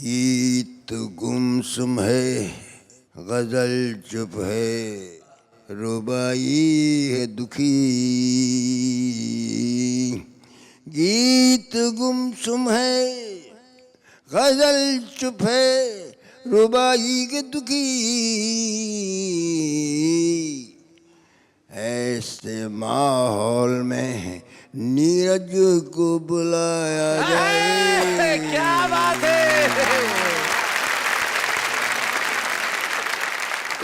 गीत गुमसुम है, गजल चुप है, रुबाई है दुखी। गीत गुमसुम है, गजल चुप है, रुबाई के दुखी। ऐसे माहौल में नीरज को बुलाया जाए। क्या बात है।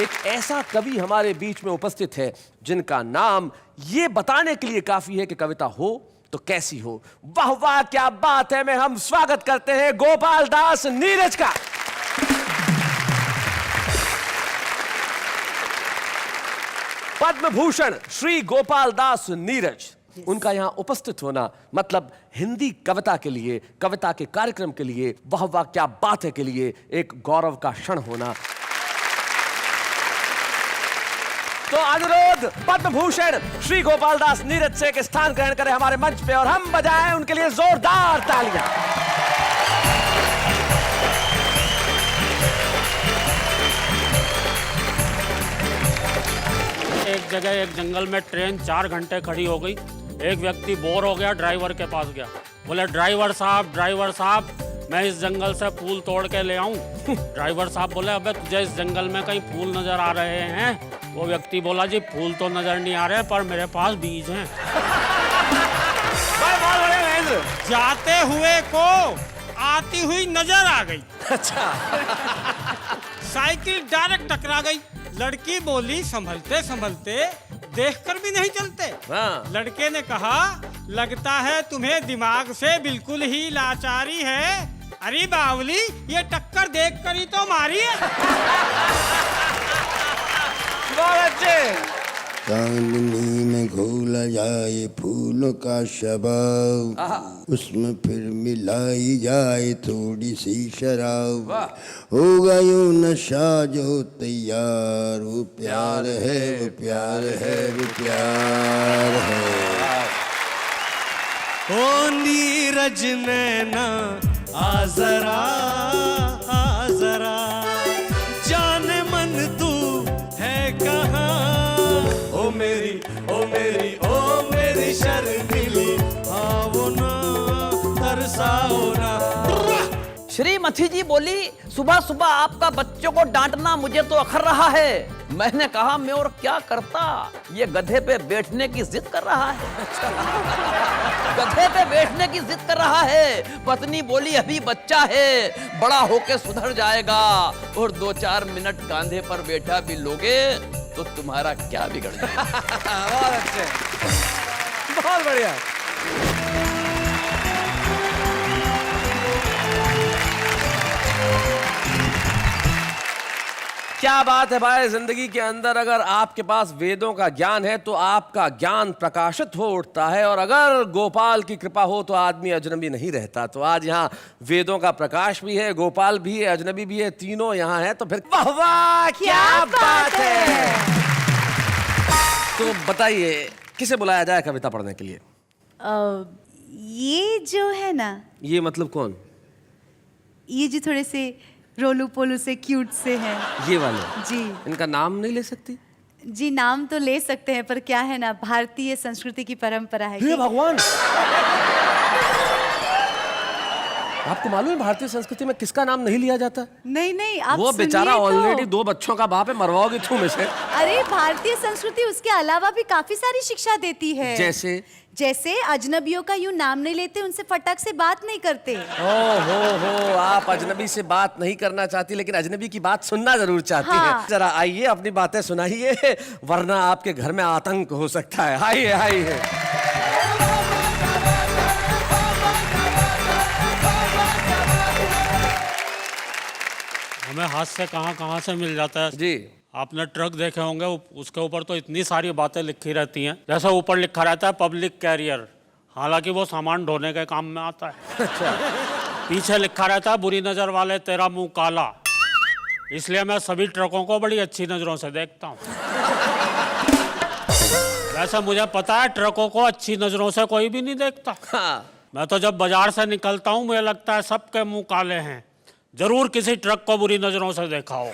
एक ऐसा कवि हमारे बीच में उपस्थित है जिनका नाम ये बताने के लिए काफी है कि कविता हो तो कैसी हो। वाह वाह क्या बात है। मैं हम स्वागत करते हैं गोपाल दास नीरज का। पद्म भूषण श्री गोपाल दास नीरज, उनका यहां उपस्थित होना मतलब हिंदी कविता के लिए, कविता के कार्यक्रम के लिए, वाह वाह क्या बात है के लिए एक गौरव का क्षण होना। तो अनुरोध पद्म भूषण श्री गोपाल दास नीरज से एक स्थान ग्रहण करें हमारे मंच पे और हम बजाएं उनके लिए जोरदार तालियां। एक जगह एक जंगल में ट्रेन 4 घंटे खड़ी हो गई। एक व्यक्ति बोर हो गया, ड्राइवर के पास गया। बोले ड्राइवर साहब मैं इस जंगल से फूल तोड़ के ले आऊं। ड्राइवर साहब बोले अबे तुझे इस जंगल में कहीं फूल नजर आ रहे हैं? वो व्यक्ति बोला जी फूल तो नजर नहीं आ रहे पर मेरे पास बीज हैं। जाते हुए को आती हुई नजर आ गई। अच्छा। साइकिल डायरेक्ट टकरा गई। लड़की बोली संभलते संभलते देखकर भी नहीं चलते। हाँ। लड़के ने कहा लगता है तुम्हें दिमाग से बिल्कुल ही लाचारी है। अरे बावली ये टक्कर देखकर ही तो मारी है। बहुत अच्छे। चांदनी में घोला जाए फूलों का शबाब, उसमें फिर मिलाई जाए थोड़ी सी शराब, होगा यूं नशा जो तैयार। वो प्यार है, वो प्यार है, वो प्यार है। ओ नीरज नैना आ जरा जाने मन तू है कहाँ। ओ मेरी शर्मिली आओ ना तरसाओ ना। श्रीमती जी बोली सुबह सुबह आपका बच्चों को डांटना मुझे तो अखर रहा है। मैंने कहा मैं और क्या करता, ये गधे पे बैठने की जिद कर रहा है। गधे पे बैठने की जिद कर रहा है। पत्नी बोली अभी बच्चा है, बड़ा होके सुधर जाएगा और 2-4 मिनट कांधे पर बैठा भी लोगे तो तुम्हारा क्या बिगड़ जाएगा। बहुत अच्छे, बहुत बढ़िया। क्या बात है भाई। जिंदगी के अंदर अगर आपके पास वेदों का ज्ञान है तो आपका ज्ञान प्रकाशित हो उठता है, और अगर गोपाल की कृपा हो तो आदमी अजनबी नहीं रहता। तो आज यहाँ वेदों का प्रकाश भी है, गोपाल भी है, अजनबी भी है, तीनों यहाँ है। तो फिर वाह वाह क्या बात है। तो बताइए किसे बुलाया जाए कविता पढ़ने के लिए? ये जो है ना, ये मतलब कौन? ये जो थोड़े से रोलू पोलू से क्यूट से हैं। ये वाले जी। इनका नाम नहीं ले सकती? जी नाम तो ले सकते हैं पर क्या है ना, भारतीय संस्कृति की परंपरा है। हे भगवान। आपको मालूम है भारतीय संस्कृति में किसका नाम नहीं लिया जाता? नहीं आप वो बेचारा सुनिए तो। ऑलरेडी 2 बच्चों का बाप है, मरवाओगे तुम इसे। अरे भारतीय संस्कृति उसके अलावा भी काफी सारी शिक्षा देती है। जैसे अजनबियों का यूं नाम नहीं लेते, उनसे फटक से बात नहीं करते। हो आप अजनबी से बात नहीं करना चाहती लेकिन अजनबी की बात सुनना जरूर चाहती है। जरा आइए अपनी बातें सुनाइए, वरना आपके घर में आतंक हो सकता है। आइए। हमें हाथ से कहाँ से मिल जाता है जी। आपने ट्रक देखे होंगे, उसके ऊपर तो इतनी सारी बातें लिखी रहती हैं। जैसे ऊपर लिखा रहता है पब्लिक कैरियर, हालांकि वो सामान ढोने के काम में आता है। अच्छा। पीछे लिखा रहता है बुरी नजर वाले तेरा मुंह काला, इसलिए मैं सभी ट्रकों को बड़ी अच्छी नजरों से देखता हूँ। वैसे मुझे पता है ट्रकों को अच्छी नजरों से कोई भी नहीं देखता। हाँ। मैं तो जब बाजार से निकलता हूँ मुझे लगता है सबके मुंह काले हैं, जरूर किसी ट्रक को बुरी नजरों से देखा हो।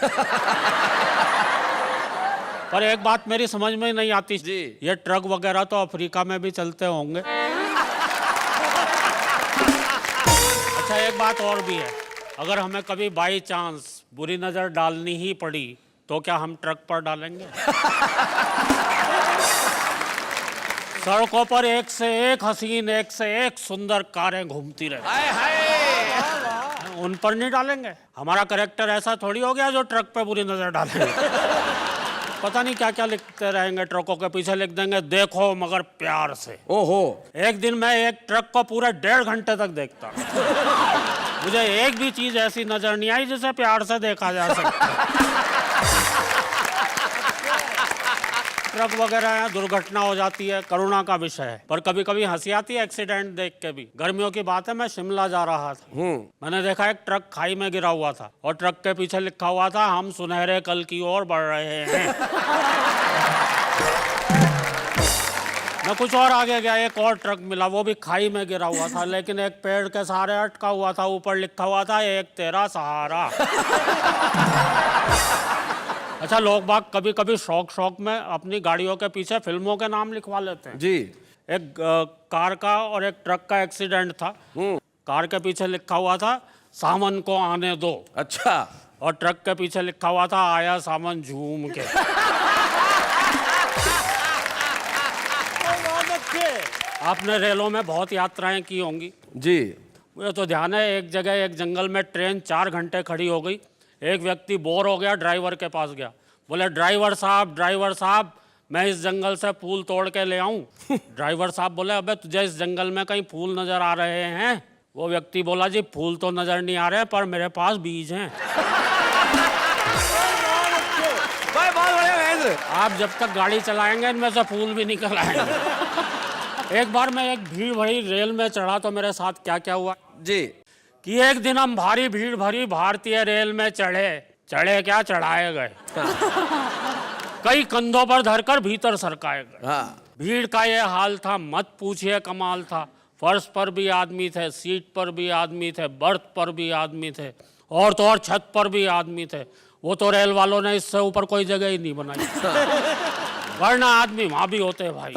पर एक बात मेरी समझ में नहीं आती जी। ये ट्रक वगैरह तो अफ्रीका में भी चलते होंगे। अच्छा, एक बात और भी है, अगर हमें कभी बाई चांस बुरी नजर डालनी ही पड़ी तो क्या हम ट्रक पर डालेंगे? सड़कों पर एक से एक हसीन, एक से एक सुंदर कारें घूमती रहती, हाय हाय। उन पर नहीं डालेंगे। हमारा कैरेक्टर ऐसा थोड़ी हो गया जो ट्रक पे बुरी नजर डालेंगे। पता नहीं क्या क्या लिखते रहेंगे, ट्रकों के पीछे लिख देंगे देखो मगर प्यार से। ओहो। एक दिन मैं एक ट्रक को पूरे 1.5 घंटे तक देखता, मुझे एक भी चीज ऐसी नजर नहीं आई जिसे प्यार से देखा जा सके। ट्रक वगैरह यहाँ दुर्घटना हो जाती है, करुणा का विषय है, पर कभी कभी हंसी आती है एक्सीडेंट देख के भी। गर्मियों की बात है, मैं शिमला जा रहा था, मैंने देखा एक ट्रक खाई में गिरा हुआ था और ट्रक के पीछे लिखा हुआ था हम सुनहरे कल की ओर बढ़ रहे हैं। मैं कुछ और आगे गया, एक और ट्रक मिला, वो भी खाई में गिरा हुआ था, लेकिन एक पेड़ के सहारे अटका हुआ था, ऊपर लिखा हुआ था एक तेरा सहारा। अच्छा, लोग बाग कभी कभी शौक में अपनी गाड़ियों के पीछे फिल्मों के नाम लिखवा लेते हैं। जी। एक कार का और एक ट्रक का एक्सीडेंट था। कार के पीछे लिखा हुआ था सावन को आने दो। अच्छा। और ट्रक के पीछे लिखा हुआ था आया सावन झूम के। आपने रेलों में बहुत यात्राएं की होंगी। जी। मुझे तो ध्यान है, एक जगह एक जंगल में ट्रेन 4 घंटे खड़ी हो गई। एक व्यक्ति बोर हो गया, ड्राइवर के पास गया, बोले ड्राइवर साहब मैं इस जंगल से फूल तोड़ के ले आऊं। ड्राइवर साहब बोले अबे तुझे इस जंगल में कहीं फूल नजर आ रहे हैं? वो व्यक्ति बोला जी फूल तो नजर नहीं आ रहे पर मेरे पास बीज हैं। आप जब तक गाड़ी चलाएंगे इनमें से फूल भी निकल आएंगे। एक बार मैं एक भीड़ भरी रेल में चढ़ा तो मेरे साथ क्या क्या हुआ जी कि एक दिन हम भारी भीड़ भरी भारतीय रेल में चढ़े क्या चढ़ाए गए। कई कंधों पर धरकर भीतर सरकाए गए। हाँ। भीड़ का ये हाल था, मत पूछिए कमाल था। फर्श पर भी आदमी थे, सीट पर भी आदमी थे, बर्थ पर भी आदमी थे, और तो और छत पर भी आदमी थे। वो तो रेल वालों ने इससे ऊपर कोई जगह ही नहीं बनाई, वरना आदमी वहां भी होते भाई।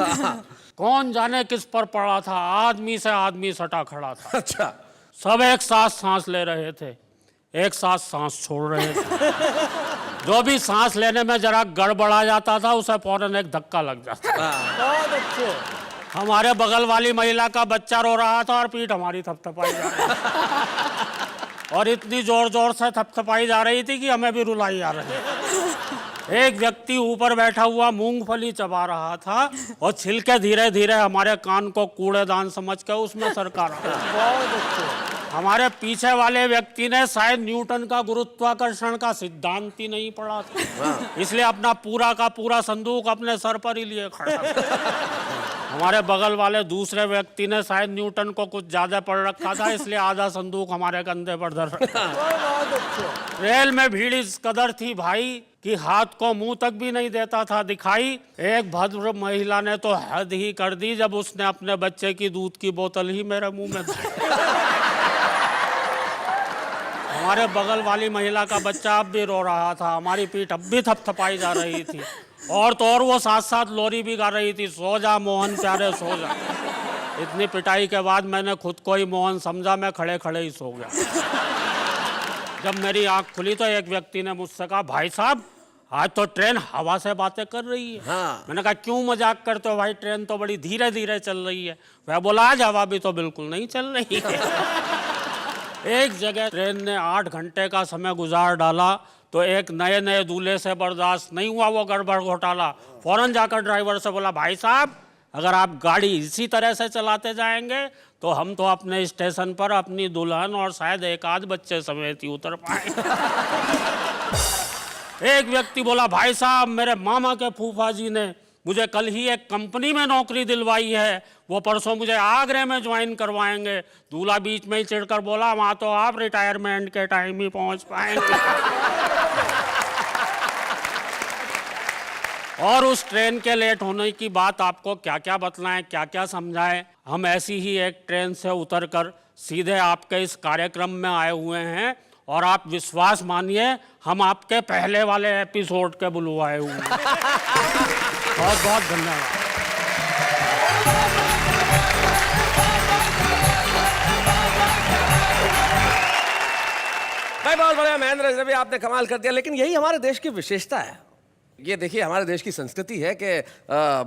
कौन जाने किस पर पड़ा था, आदमी से आदमी सटा खड़ा था। अच्छा। सब एक साथ सांस ले रहे थे, एक साथ सांस छोड़ रहे थे। जो भी सांस लेने में जरा गड़बड़ा जाता था उसे फौरन एक धक्का लग जाता। बहुत अच्छे। हमारे बगल वाली महिला का बच्चा रो रहा था और पीठ हमारी थपथपाई जा रही थी। और इतनी जोर जोर से थपथपाई जा रही थी कि हमें भी रुलाई आ रही थी। एक व्यक्ति ऊपर बैठा हुआ मूंगफली चबा रहा था और छिलके धीरे धीरे हमारे कान को कूड़ेदान समझ के उसमें सरका रहा था। बहुत अच्छे। हमारे पीछे वाले व्यक्ति ने शायद न्यूटन का गुरुत्वाकर्षण का सिद्धांत ही नहीं पढ़ा था, इसलिए अपना पूरा का पूरा संदूक अपने सर पर ही लिए खड़ा था। हमारे बगल वाले दूसरे व्यक्ति ने शायद न्यूटन को कुछ ज्यादा पढ़ रखा था, इसलिए आधा संदूक हमारे कंधे पर धर रखा। रेल में भीड़ इस कदर थी भाई कि हाथ को मुंह तक भी नहीं देता था दिखाई। एक भद्र महिला ने तो हद ही कर दी जब उसने अपने बच्चे की दूध की बोतल ही मेरे मुंह में दी। हमारे बगल वाली महिला का बच्चा अब भी रो रहा था, हमारी पीठ अब भी थपथपाई जा रही थी, और तो और वो साथ साथ लोरी भी गा रही थी, सो जा मोहन प्यारे सो जा। इतनी पिटाई के बाद मैंने खुद को ही मोहन समझा, मैं खड़े खड़े ही सो गया। जब मेरी आंख खुली तो एक व्यक्ति ने मुझसे कहा भाई साहब आज तो ट्रेन हवा से बातें कर रही है। हाँ। मैंने कहा क्यों मजाक करते हो भाई, ट्रेन तो बड़ी धीरे धीरे चल रही है। वह बोला आज हवा भी तो बिल्कुल नहीं चल रही है। एक जगह ट्रेन ने 8 घंटे का समय गुजार डाला तो एक नए नए दूल्हे से बर्दाश्त नहीं हुआ वो गड़बड़ घोटाला। फौरन जाकर ड्राइवर से बोला भाई साहब अगर आप गाड़ी इसी तरह से चलाते जाएंगे तो हम तो अपने स्टेशन पर अपनी दुल्हन और शायद एक आध बच्चे समेत ही उतर पाएंगे। एक व्यक्ति बोला भाई साहब मेरे मामा के फूफा जी ने मुझे कल ही एक कंपनी में नौकरी दिलवाई है, वो परसों मुझे आगरे में ज्वाइन करवाएंगे। दूल्हा बीच में ही चिढ़कर बोला वहां तो आप रिटायरमेंट के टाइम ही पहुंच पाएंगे। और उस ट्रेन के लेट होने की बात आपको क्या क्या बतलाएं, क्या क्या समझाएं। हम ऐसी ही एक ट्रेन से उतरकर सीधे आपके इस कार्यक्रम में आए हुए हैं और आप विश्वास मानिए हम आपके पहले वाले एपिसोड के बुलवाए हुए हैं। बहुत बहुत धन्यवाद। भाई बहुत बढ़िया महेंद्र अजनबी, आपने कमाल कर दिया। लेकिन यही हमारे देश की विशेषता है। ये देखिए हमारे देश की संस्कृति है कि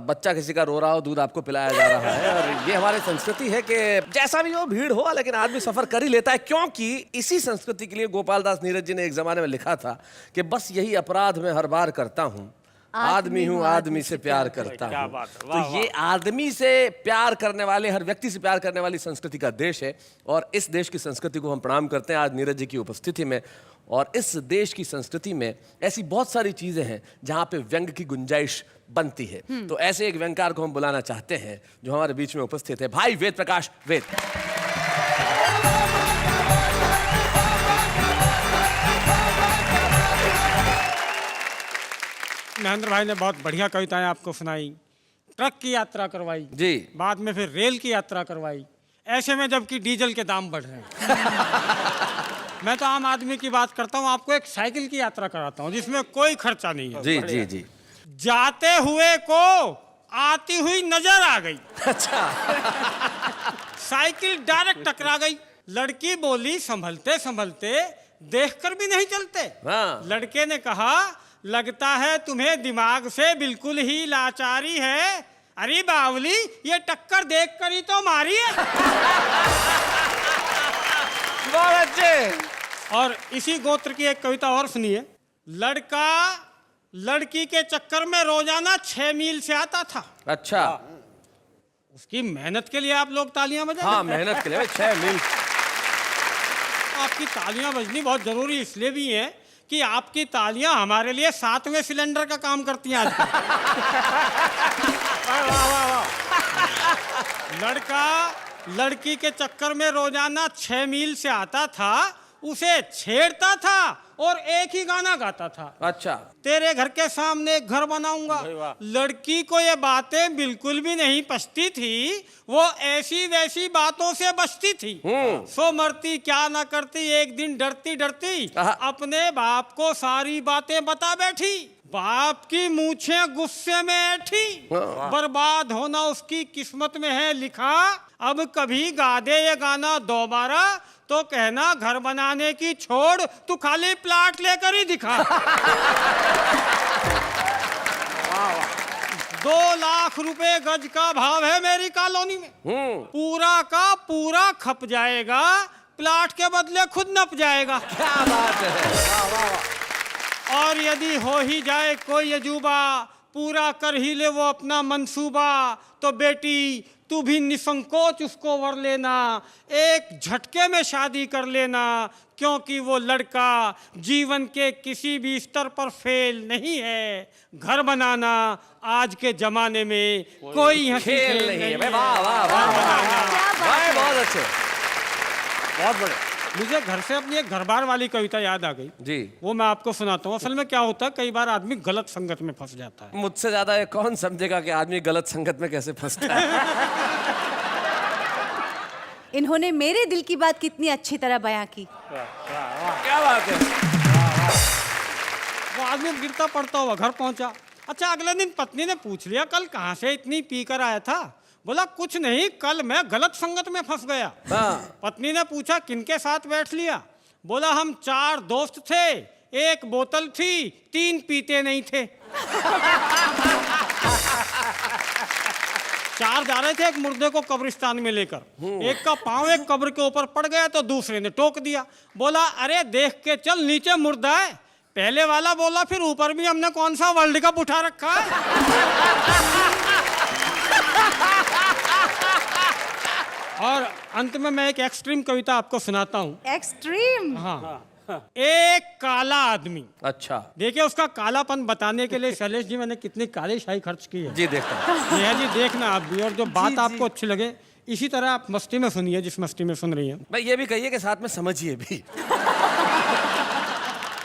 बच्चा किसी का रो रहा हो दूध आपको पिलाया जा रहा है, और ये हमारी संस्कृति है कि जैसा भी हो भीड़ हो लेकिन आदमी सफर कर ही लेता है, क्योंकि इसी संस्कृति के लिए गोपाल दास नीरज जी ने एक जमाने में लिखा था कि बस यही अपराध मैं हर बार करता हूँ, आदमी हूँ आदमी से प्यार करता क्या हूँ। बात है, तो वाह, ये आदमी से प्यार करने वाले, हर व्यक्ति से प्यार करने वाली संस्कृति का देश है, और इस देश की संस्कृति को हम प्रणाम करते हैं आज नीरज जी की उपस्थिति में। और इस देश की संस्कृति में ऐसी बहुत सारी चीजें हैं जहां पे व्यंग की गुंजाइश बनती है। तो ऐसे एक व्यंगकार को हम बुलाना चाहते हैं जो हमारे बीच में उपस्थित है, भाई वेद प्रकाश वेद। महेंद्र भाई ने बहुत बढ़िया कविताएं आपको सुनाई, ट्रक की यात्रा करवाई जी, बाद में फिर रेल की यात्रा करवाई, ऐसे में जबकि डीजल के दाम बढ़ रहे हैं। मैं तो आम आदमी की बात करता हूँ, आपको एक साइकिल की यात्रा कराता हूँ जिसमें कोई खर्चा नहीं है। जी जी जी। जाते हुए को आती हुई नजर आ गई। अच्छा। साइकिल डायरेक्ट टकरा गई। लड़की बोली संभलते संभलते देखकर भी नहीं चलते। हाँ। लड़के ने कहा लगता है तुम्हें दिमाग से बिल्कुल ही लाचारी है। अरे बावली ये टक्कर देखकर ही तो मारी है। बहुत अच्छे। और इसी गोत्र की एक कविता और सुनिए। लड़का लड़की के चक्कर में रोजाना 6 मील से आता था। अच्छा। उसकी मेहनत के लिए आप लोग तालियां बजाएं। हाँ, मेहनत के लिए 6 मील। आपकी तालियां बजनी बहुत जरूरी इसलिए भी है कि आपकी तालियां हमारे लिए 7वें सिलेंडर का काम करती हैं आजकल। लड़का लड़की के चक्कर में रोजाना 6 मील से आता था, उसे छेड़ता था और एक ही गाना गाता था। अच्छा। तेरे घर के सामने एक घर बनाऊंगा। लड़की को ये बातें बिल्कुल भी नहीं पछती थी, वो ऐसी वैसी बातों से बचती थी। सो मरती क्या ना करती, एक दिन डरती डरती अपने बाप को सारी बातें बता बैठी। बाप की मूछें गुस्से में ऐठी, बर्बाद होना उसकी किस्मत में है लिखा। अब कभी गा दे ये गाना दोबारा तो कहना घर बनाने की छोड़ तू खाली प्लाट लेकर ही दिखा। 2 लाख रुपए गज का भाव है मेरी कॉलोनी में। पूरा का पूरा खप जाएगा, प्लाट के बदले खुद नप जाएगा। क्या बात है। वाह वाह वाह। और यदि हो ही जाए कोई अजूबा, पूरा कर ही ले वो अपना मंसूबा, तो बेटी तू भी निसंकोच उसको वर लेना, एक झटके में शादी कर लेना, क्योंकि वो लड़का जीवन के किसी भी स्तर पर फेल नहीं है। घर बनाना आज के जमाने में कोई हंसी खेल नहीं है। वाह वाह वाह, बहुत अच्छे, बहुत बड़े। मुझे घर से अपनी एक घरबार वाली कविता याद आ गई जी। वो मैं आपको सुनाता हूँ। असल में क्या होता है, कई बार आदमी गलत संगत में फंस जाता है। मुझसे ज्यादा ये कौन समझेगा कि आदमी गलत संगत में कैसे फंसता है। इन्होंने मेरे दिल की बात कितनी अच्छी तरह बयां की। क्या बात है। वो आदमी गिरता पड़ता हुआ घर पहुंचा। अच्छा, अगले दिन पत्नी ने पूछ लिया कल कहाँ से इतनी पी कर आया था? बोला कुछ नहीं, कल मैं गलत संगत में फंस गया। पत्नी ने पूछा किनके साथ बैठ लिया? बोला हम 4 दोस्त थे, 1 बोतल थी, 3 पीते नहीं थे। 4 जा रहे थे एक मुर्दे को कब्रिस्तान में लेकर। एक का पांव एक कब्र के ऊपर पड़ गया तो दूसरे ने टोक दिया। बोला अरे देख के चल, नीचे मुर्दा है। पहले वाला बोला फिर ऊपर भी हमने कौन सा वर्ल्ड कप उठा रखा है। और अंत में मैं एक एक्सट्रीम कविता आपको सुनाता हूँ। एक्सट्रीम? हाँ। एक काला आदमी। अच्छा। देखिए उसका कालापन बताने के लिए शैलेश जी मैंने कितनी काली शाही खर्च की है। जी देखता हूँ। नेहा जी देखना आप भी, और जो बात आपको अच्छी लगे इसी तरह आप मस्ती में सुनिए जिस मस्ती में सुन रही हैं। भाई ये भी कहिए कि साथ में समझिए भी।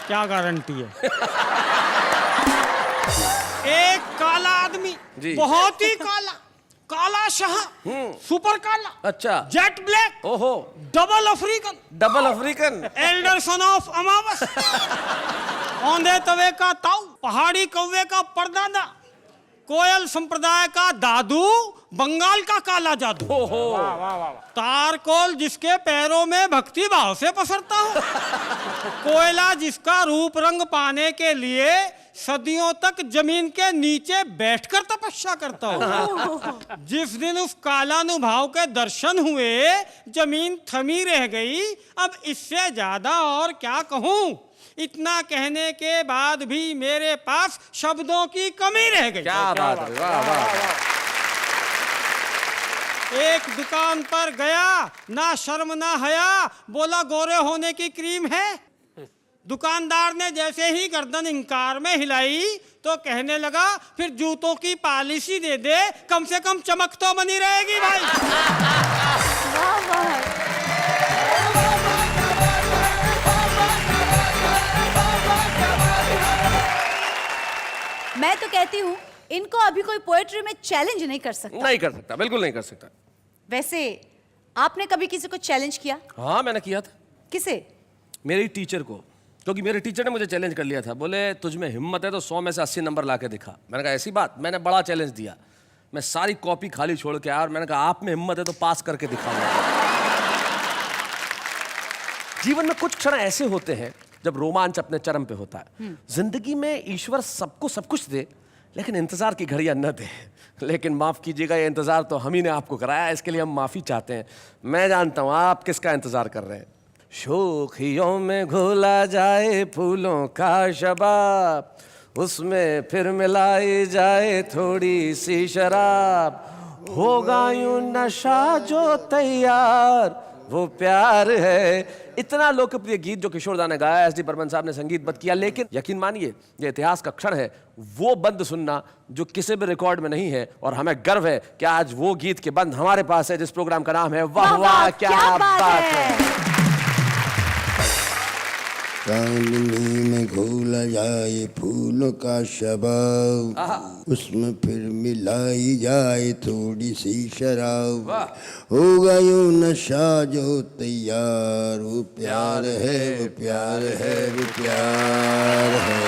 क्या गारंटी है। एक काला आदमी, बहुत ही काला, काला शाह, सुपर काला, अच्छा, जेट ब्लैक, ओहो, double African, double African, elder son of अमावस, औंधे तवे का ताऊ, पहाड़ी कौवे का परदादा, कोयल संप्रदाय का दादू, बंगाल का काला जादू, तारकोल जिसके पैरों में भक्ति भाव से पसरता हो, कोयला जिसका रूप रंग पाने के लिए सदियों तक जमीन के नीचे बैठकर तपस्या करता हो। जिस दिन उस कालानुभाव के दर्शन हुए जमीन थमी रह गई। अब इससे ज्यादा और क्या कहूं, इतना कहने के बाद भी मेरे पास शब्दों की कमी रह गई। क्या बात है, वाह वाह। एक दुकान पर गया, ना शर्म ना हया, बोला गोरे होने की क्रीम है। दुकानदार ने जैसे ही गर्दन इंकार में हिलाई तो कहने लगा फिर जूतों की पॉलिसी दे दे, कम से कम चमक तो बनी रहेगी भाई। वाह वाह। मैं तो कहती हूँ इनको अभी कोई पोएट्री में चैलेंज नहीं कर सकता। नहीं कर सकता, बिल्कुल नहीं कर सकता। वैसे आपने कभी किसी को चैलेंज किया? हाँ, मैंने किया था। किसे? मेरी टीचर को, क्योंकि मेरे टीचर ने मुझे चैलेंज कर लिया था। बोले तुझ में हिम्मत है तो 100 में से 80 नंबर ला के दिखा। मैंने कहा ऐसी बात? मैंने बड़ा चैलेंज दिया, मैं सारी कॉपी खाली छोड़ के आया और मैंने कहा आप में हिम्मत है तो पास करके दिखाऊंगा। जीवन में कुछ क्षण ऐसे होते हैं जब रोमांच अपने चरम पे होता है। जिंदगी में ईश्वर सबको सब कुछ दे, लेकिन इंतजार की घड़ियां न दे। लेकिन माफ कीजिएगा, ये इंतजार तो हम ही ने आपको कराया, इसके लिए हम माफी चाहते हैं। मैं जानता हूं आप किसका इंतजार कर रहे हैं। शोखियों में घोला जाए फूलों का शबाब, उसमें फिर मिलाई जाए थोड़ी सी शराब, होगा यूं नशा जो तैयार वो प्यार है। इतना लोकप्रिय गीत जो किशोर दा ने गाया, एस डी बर्मन साहब ने संगीतबद्ध किया। लेकिन यकीन मानिए ये इतिहास का क्षण है, वो बंद सुनना जो किसी भी रिकॉर्ड में नहीं है। और हमें गर्व है कि आज वो गीत के बंद हमारे पास है, जिस प्रोग्राम का नाम है वाह वाह क्या बात है। चांदनी में घोला जाए फूलों का शबाब, उसमें फिर मिलाई जाए थोड़ी सी शराब, होगा यूं नशा जो तैयार वो प्यार है, वो प्यार है, वो प्यार है।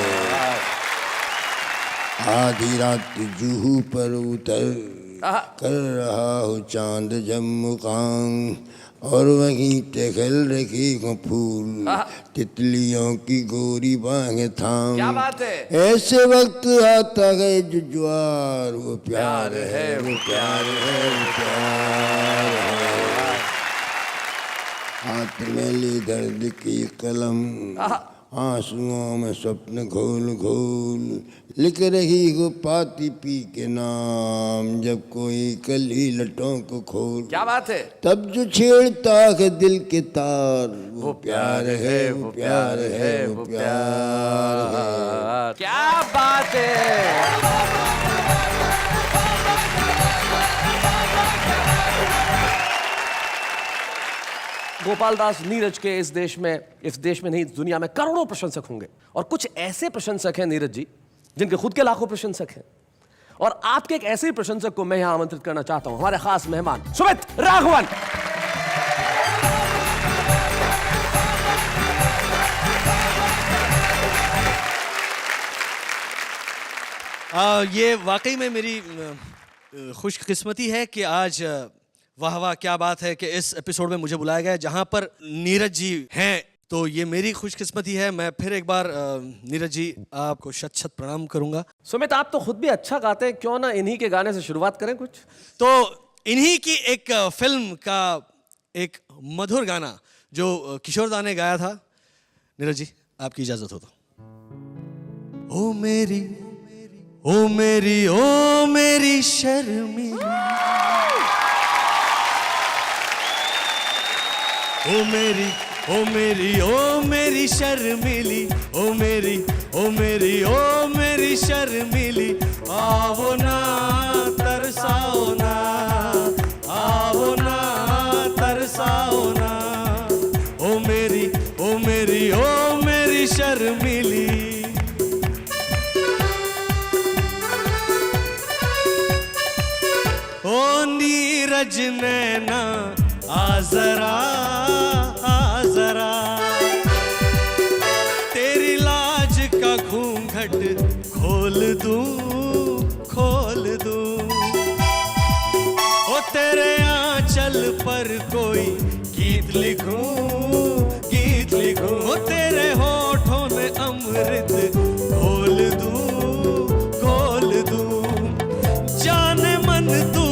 आधी रात जूहू पर उतर कर रहा हो चांद जम्मुकान, और वहीं टहल रखी हो फूल तितलियों की गोरी बाहें थाम। क्या बात है। ऐसे वक्त आता है जो ज्वार, वो प्यार है, वो प्यार है, वो प्यार है। हाथ में ली दर्द की कलम, आंसुओं में स्वप्न घोल घोल, लिख रही हो पाती पी के नाम, जब कोई कली लटों को खोल। क्या बात है। तब जो छेड़ता है दिल के तार, वो प्यार है, वो प्यार है, वो प्यार है। क्या बात है। गोपाल दास नीरज के इस देश में नहीं, दुनिया में करोड़ों प्रशंसक होंगे। और कुछ ऐसे प्रशंसक हैं नीरज जी जिनके खुद के लाखों प्रशंसक हैं। और आपके एक ऐसे ही प्रशंसक को मैं यहां आमंत्रित करना चाहता हूं, हमारे खास मेहमान सुमित राघवन। ये वाकई में मेरी खुशकिस्मती है कि आज वाह वाह क्या बात है कि इस एपिसोड में मुझे बुलाया गया, जहां पर नीरज जी हैं। तो ये मेरी खुशकिस्मती है। मैं फिर एक बार नीरज जी आपको शत शत प्रणाम करूंगा। सुमित, आप तो खुद भी अच्छा गाते हैं, क्यों ना इन्हीं के गाने से शुरुआत करें कुछ। तो इन्हीं की एक फिल्म का एक मधुर गाना जो किशोर दा ने गाया था, नीरज जी आपकी इजाजत हो तो। ओ मेरी ओ मेरी ओ मेरी शर्मिला, ओ मेरी ओ मेरी ओ मेरी शर्मिली, ओ मेरी ओ मेरी ओ मेरी शर्मिली, आओ ना तरसाओ ना, आओ ना तरसाओ ना, ओ मेरी ओ मेरी ओ मेरी शर्मिली। ओ नीरज नैना आ जरा, आ जरा, तेरी लाज का घूंघट खोल दूं, खोल दूं, ओ तेरे आंचल पर कोई गीत लिखूं, गीत लिखूं, ओ तेरे होठों में अमृत घोल दूं, घोल दूं, जाने मन तू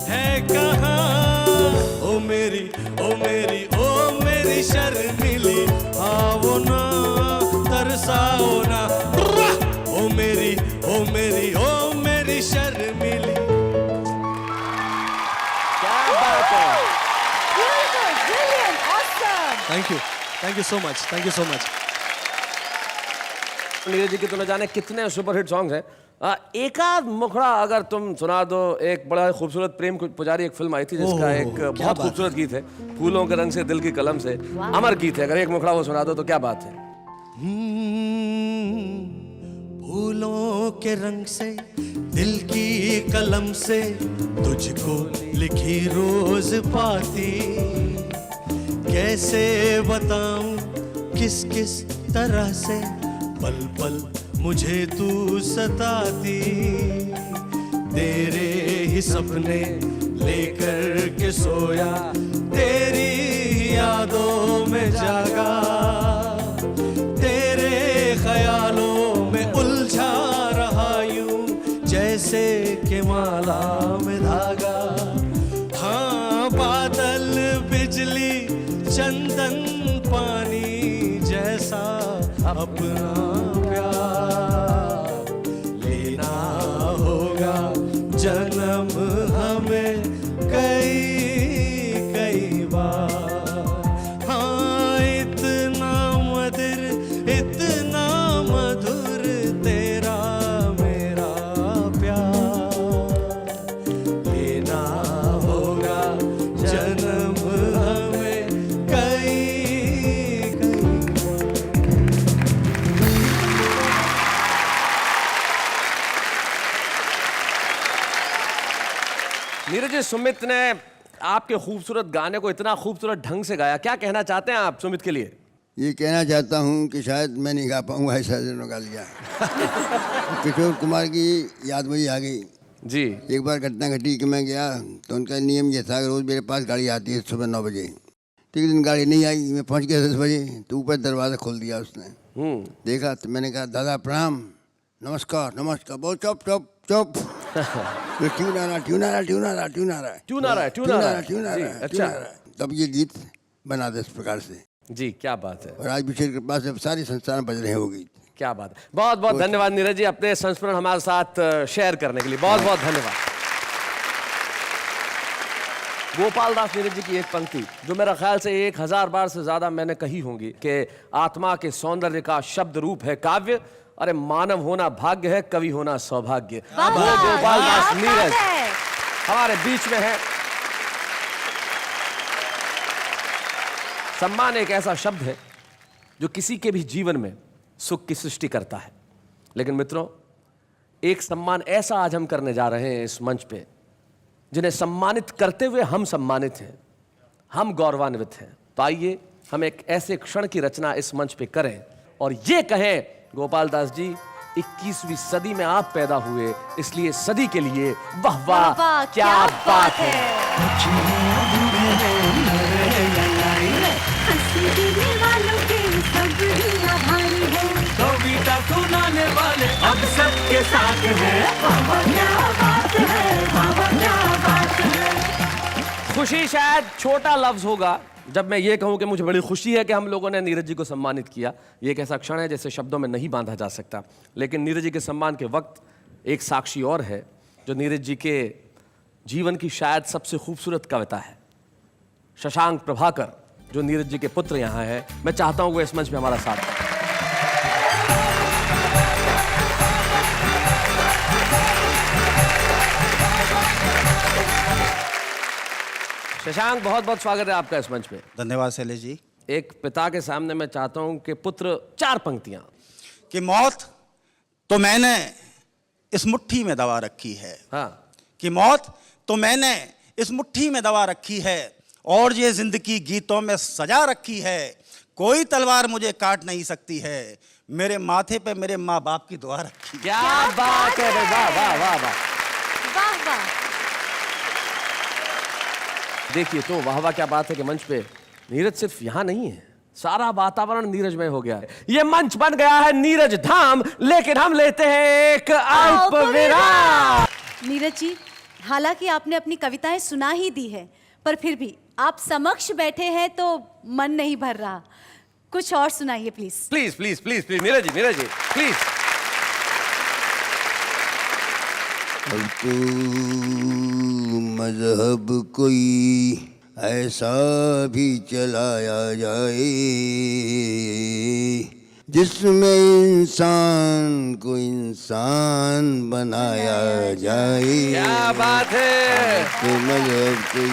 है कहाँ, ओ मेरी, ओ मेरी, ओ मेरी शर्मिली, आओ ना तरसाओ ना, ओ मेरी, ओ मेरी, ओ मेरी शर्मिली। क्या बात है। Beautiful, brilliant, awesome. Thank you so much, thank you so much. Neeraj ji के तो न जाने कितने सुपरहिट सॉन्ग्स हैं। एक आध मुखड़ा अगर तुम सुना दो। एक बड़ा खूबसूरत प्रेम पुजारी एक फिल्म आई थी जिसका एक बहुत खूबसूरत गीत है, फूलों के रंग से दिल की कलम से, अमर गीत है। अगर एक मुखड़ा वो सुना दो तो क्या बात है। फूलों के रंग से दिल की कलम से तुझको लिखी रोज पाती, कैसे बताऊं किस किस तरह से पल पल मुझे तू सताती, तेरे ही सपने लेकर के सोया, तेरी यादों में जागा, तेरे ख्यालों में उलझा रहा यूं जैसे कि माला में धागा। हाँ, बादल बिजली चंदन पानी जैसा अपना प्यार लेना होगा जन्म हमें कई कई बार। हाँ, इतना मधुर तेरा मेरा प्यार लेना होगा जन्म हमें कई कई नीरज जी, सुमित ने आपके खूबसूरत गाने को इतना खूबसूरत ढंग से गाया, क्या कहना चाहते हैं आप सुमित के लिए? ये कहना चाहता हूँ कि शायद मैं नहीं गा पाऊँगा, ऐसा दिनों गा लिया। किशोर कुमार की याद मुझे आ गई जी। एक बार घटना घटी कि मैं गया तो उनका नियम ये था कि रोज़ मेरे पास गाड़ी आती है सुबह 9 बजे। तो एक दिन गाड़ी नहीं आई, मैं पहुँच गया 10 बजे। तो ऊपर दरवाज़ा खोल दिया उसने, देखा तो मैंने कहा दादा प्रणाम, नमस्कार नमस्कार। बहुत चुप चुप चुप। तो ट्यून आ रहा, ट्यून आ रहा, ट्यून आ रहा, ट्यून आ रहा है, ट्यून आ रहा है, ट्यून आ रहा है, ट्यून आ रहा है, अच्छा। तब ये गीत बना दे इस प्रकार से। जी, क्या बात है। और आज विशेष कृपा से सारी संस्थान बज रहे हैं वो गीत। क्या बात है। बहुत बहुत धन्यवाद नीरज जी, अपने संस्मरण हमारे साथ शेयर करने के लिए बहुत बहुत धन्यवाद। गोपाल दास नीरज जी की एक पंक्ति जो मेरा ख्याल से 1000 बार से ज्यादा मैंने कही होंगी कि आत्मा के सौंदर्य का शब्द रूप है काव्य, अरे मानव होना भाग्य है, कवि होना सौभाग्य। वो गोपाल दास नीरज हमारे बीच में है। सम्मान एक ऐसा शब्द है जो किसी के भी जीवन में सुख की सृष्टि करता है। लेकिन मित्रों, एक सम्मान ऐसा आज हम करने जा रहे हैं इस मंच पे, जिन्हें सम्मानित करते हुए हम सम्मानित हैं, हम गौरवान्वित हैं। तो आइए हम एक ऐसे क्षण की रचना इस मंच पे करें और ये कहें, गोपाल दास जी 21वीं सदी में आप पैदा हुए, इसलिए सदी के लिए वाह वाह क्या बात है। कविता सुनाने वाले अब सबके साथ हैं। बाबा क्या बात है, बाबा क्या बात है। खुशी शायद छोटा लफ्ज होगा जब मैं ये कहूं कि मुझे बड़ी खुशी है कि हम लोगों ने नीरज जी को सम्मानित किया। ये एक ऐसा क्षण है जिसे शब्दों में नहीं बांधा जा सकता। लेकिन नीरज जी के सम्मान के वक्त एक साक्षी और है जो नीरज जी के जीवन की शायद सबसे खूबसूरत कविता है। शशांक प्रभाकर जो नीरज जी के पुत्र यहाँ हैं, मैं चाहता हूँ वो इस मंच में हमारा साथ दें। शशांक, बहुत बहुत स्वागत है आपका इस मंच पे। धन्यवाद शैलेश जी। एक पिता के सामने मैं चाहता हूं कि पुत्र 4 पंक्तियां। कि मौत तो मैंने इस मुट्ठी में दबा रखी है। हाँ। कि मौत तो मैंने इस मुट्ठी में दबा रखी है और ये जिंदगी गीतों में सजा रखी है। कोई तलवार मुझे काट नहीं सकती है, मेरे माथे पे मेरे माँ बाप की दुआ रखी है। क्या बात है भाई, वाह वाह वाह वाह। वाह वाह। देखिए तो वाह वाह क्या बात है कि मंच पे नीरज सिर्फ यहाँ नहीं है, सारा वातावरण नीरजमय हो गया है। ये मंच बन गया है नीरज धाम, लेकिन हम लेते हैं एक अल्प विराम। नीरज जी, हालांकि आपने अपनी कविताएं सुना ही दी है, पर फिर भी आप समक्ष बैठे हैं तो मन नहीं भर रहा। कुछ और सुनाइए please. Please please please please Neeraj ji please. तो मजहब कोई ऐसा भी चलाया जाए जिसमें इंसान को इंसान बनाया जाए। क्या बात है। तो मजहब कोई,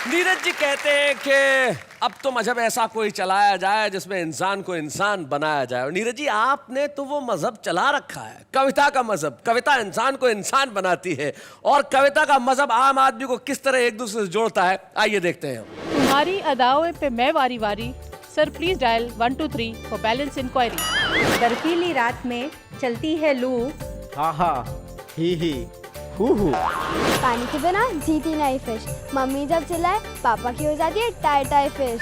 नीरज जी कहते हैं कि अब तो मजहब ऐसा कोई चलाया जाए जिसमें इंसान को इंसान बनाया जाए। और नीरज जी आपने तो वो मजहब चला रखा है, कविता का मजहब। कविता इंसान को इंसान बनाती है और कविता का मजहब आम आदमी को किस तरह एक दूसरे से जोड़ता है, आइए देखते हैं। तुम्हारी अदाओं पे मैं वारी वारी, sir please dial 123 for balance enquiry. बर्फीली रात में चलती है लू, हा हा ही हु। पानी के बिना जीती नहीं फिश, मम्मी जब चिल्लाए पापा की हो जाती है टाई टाई फिश।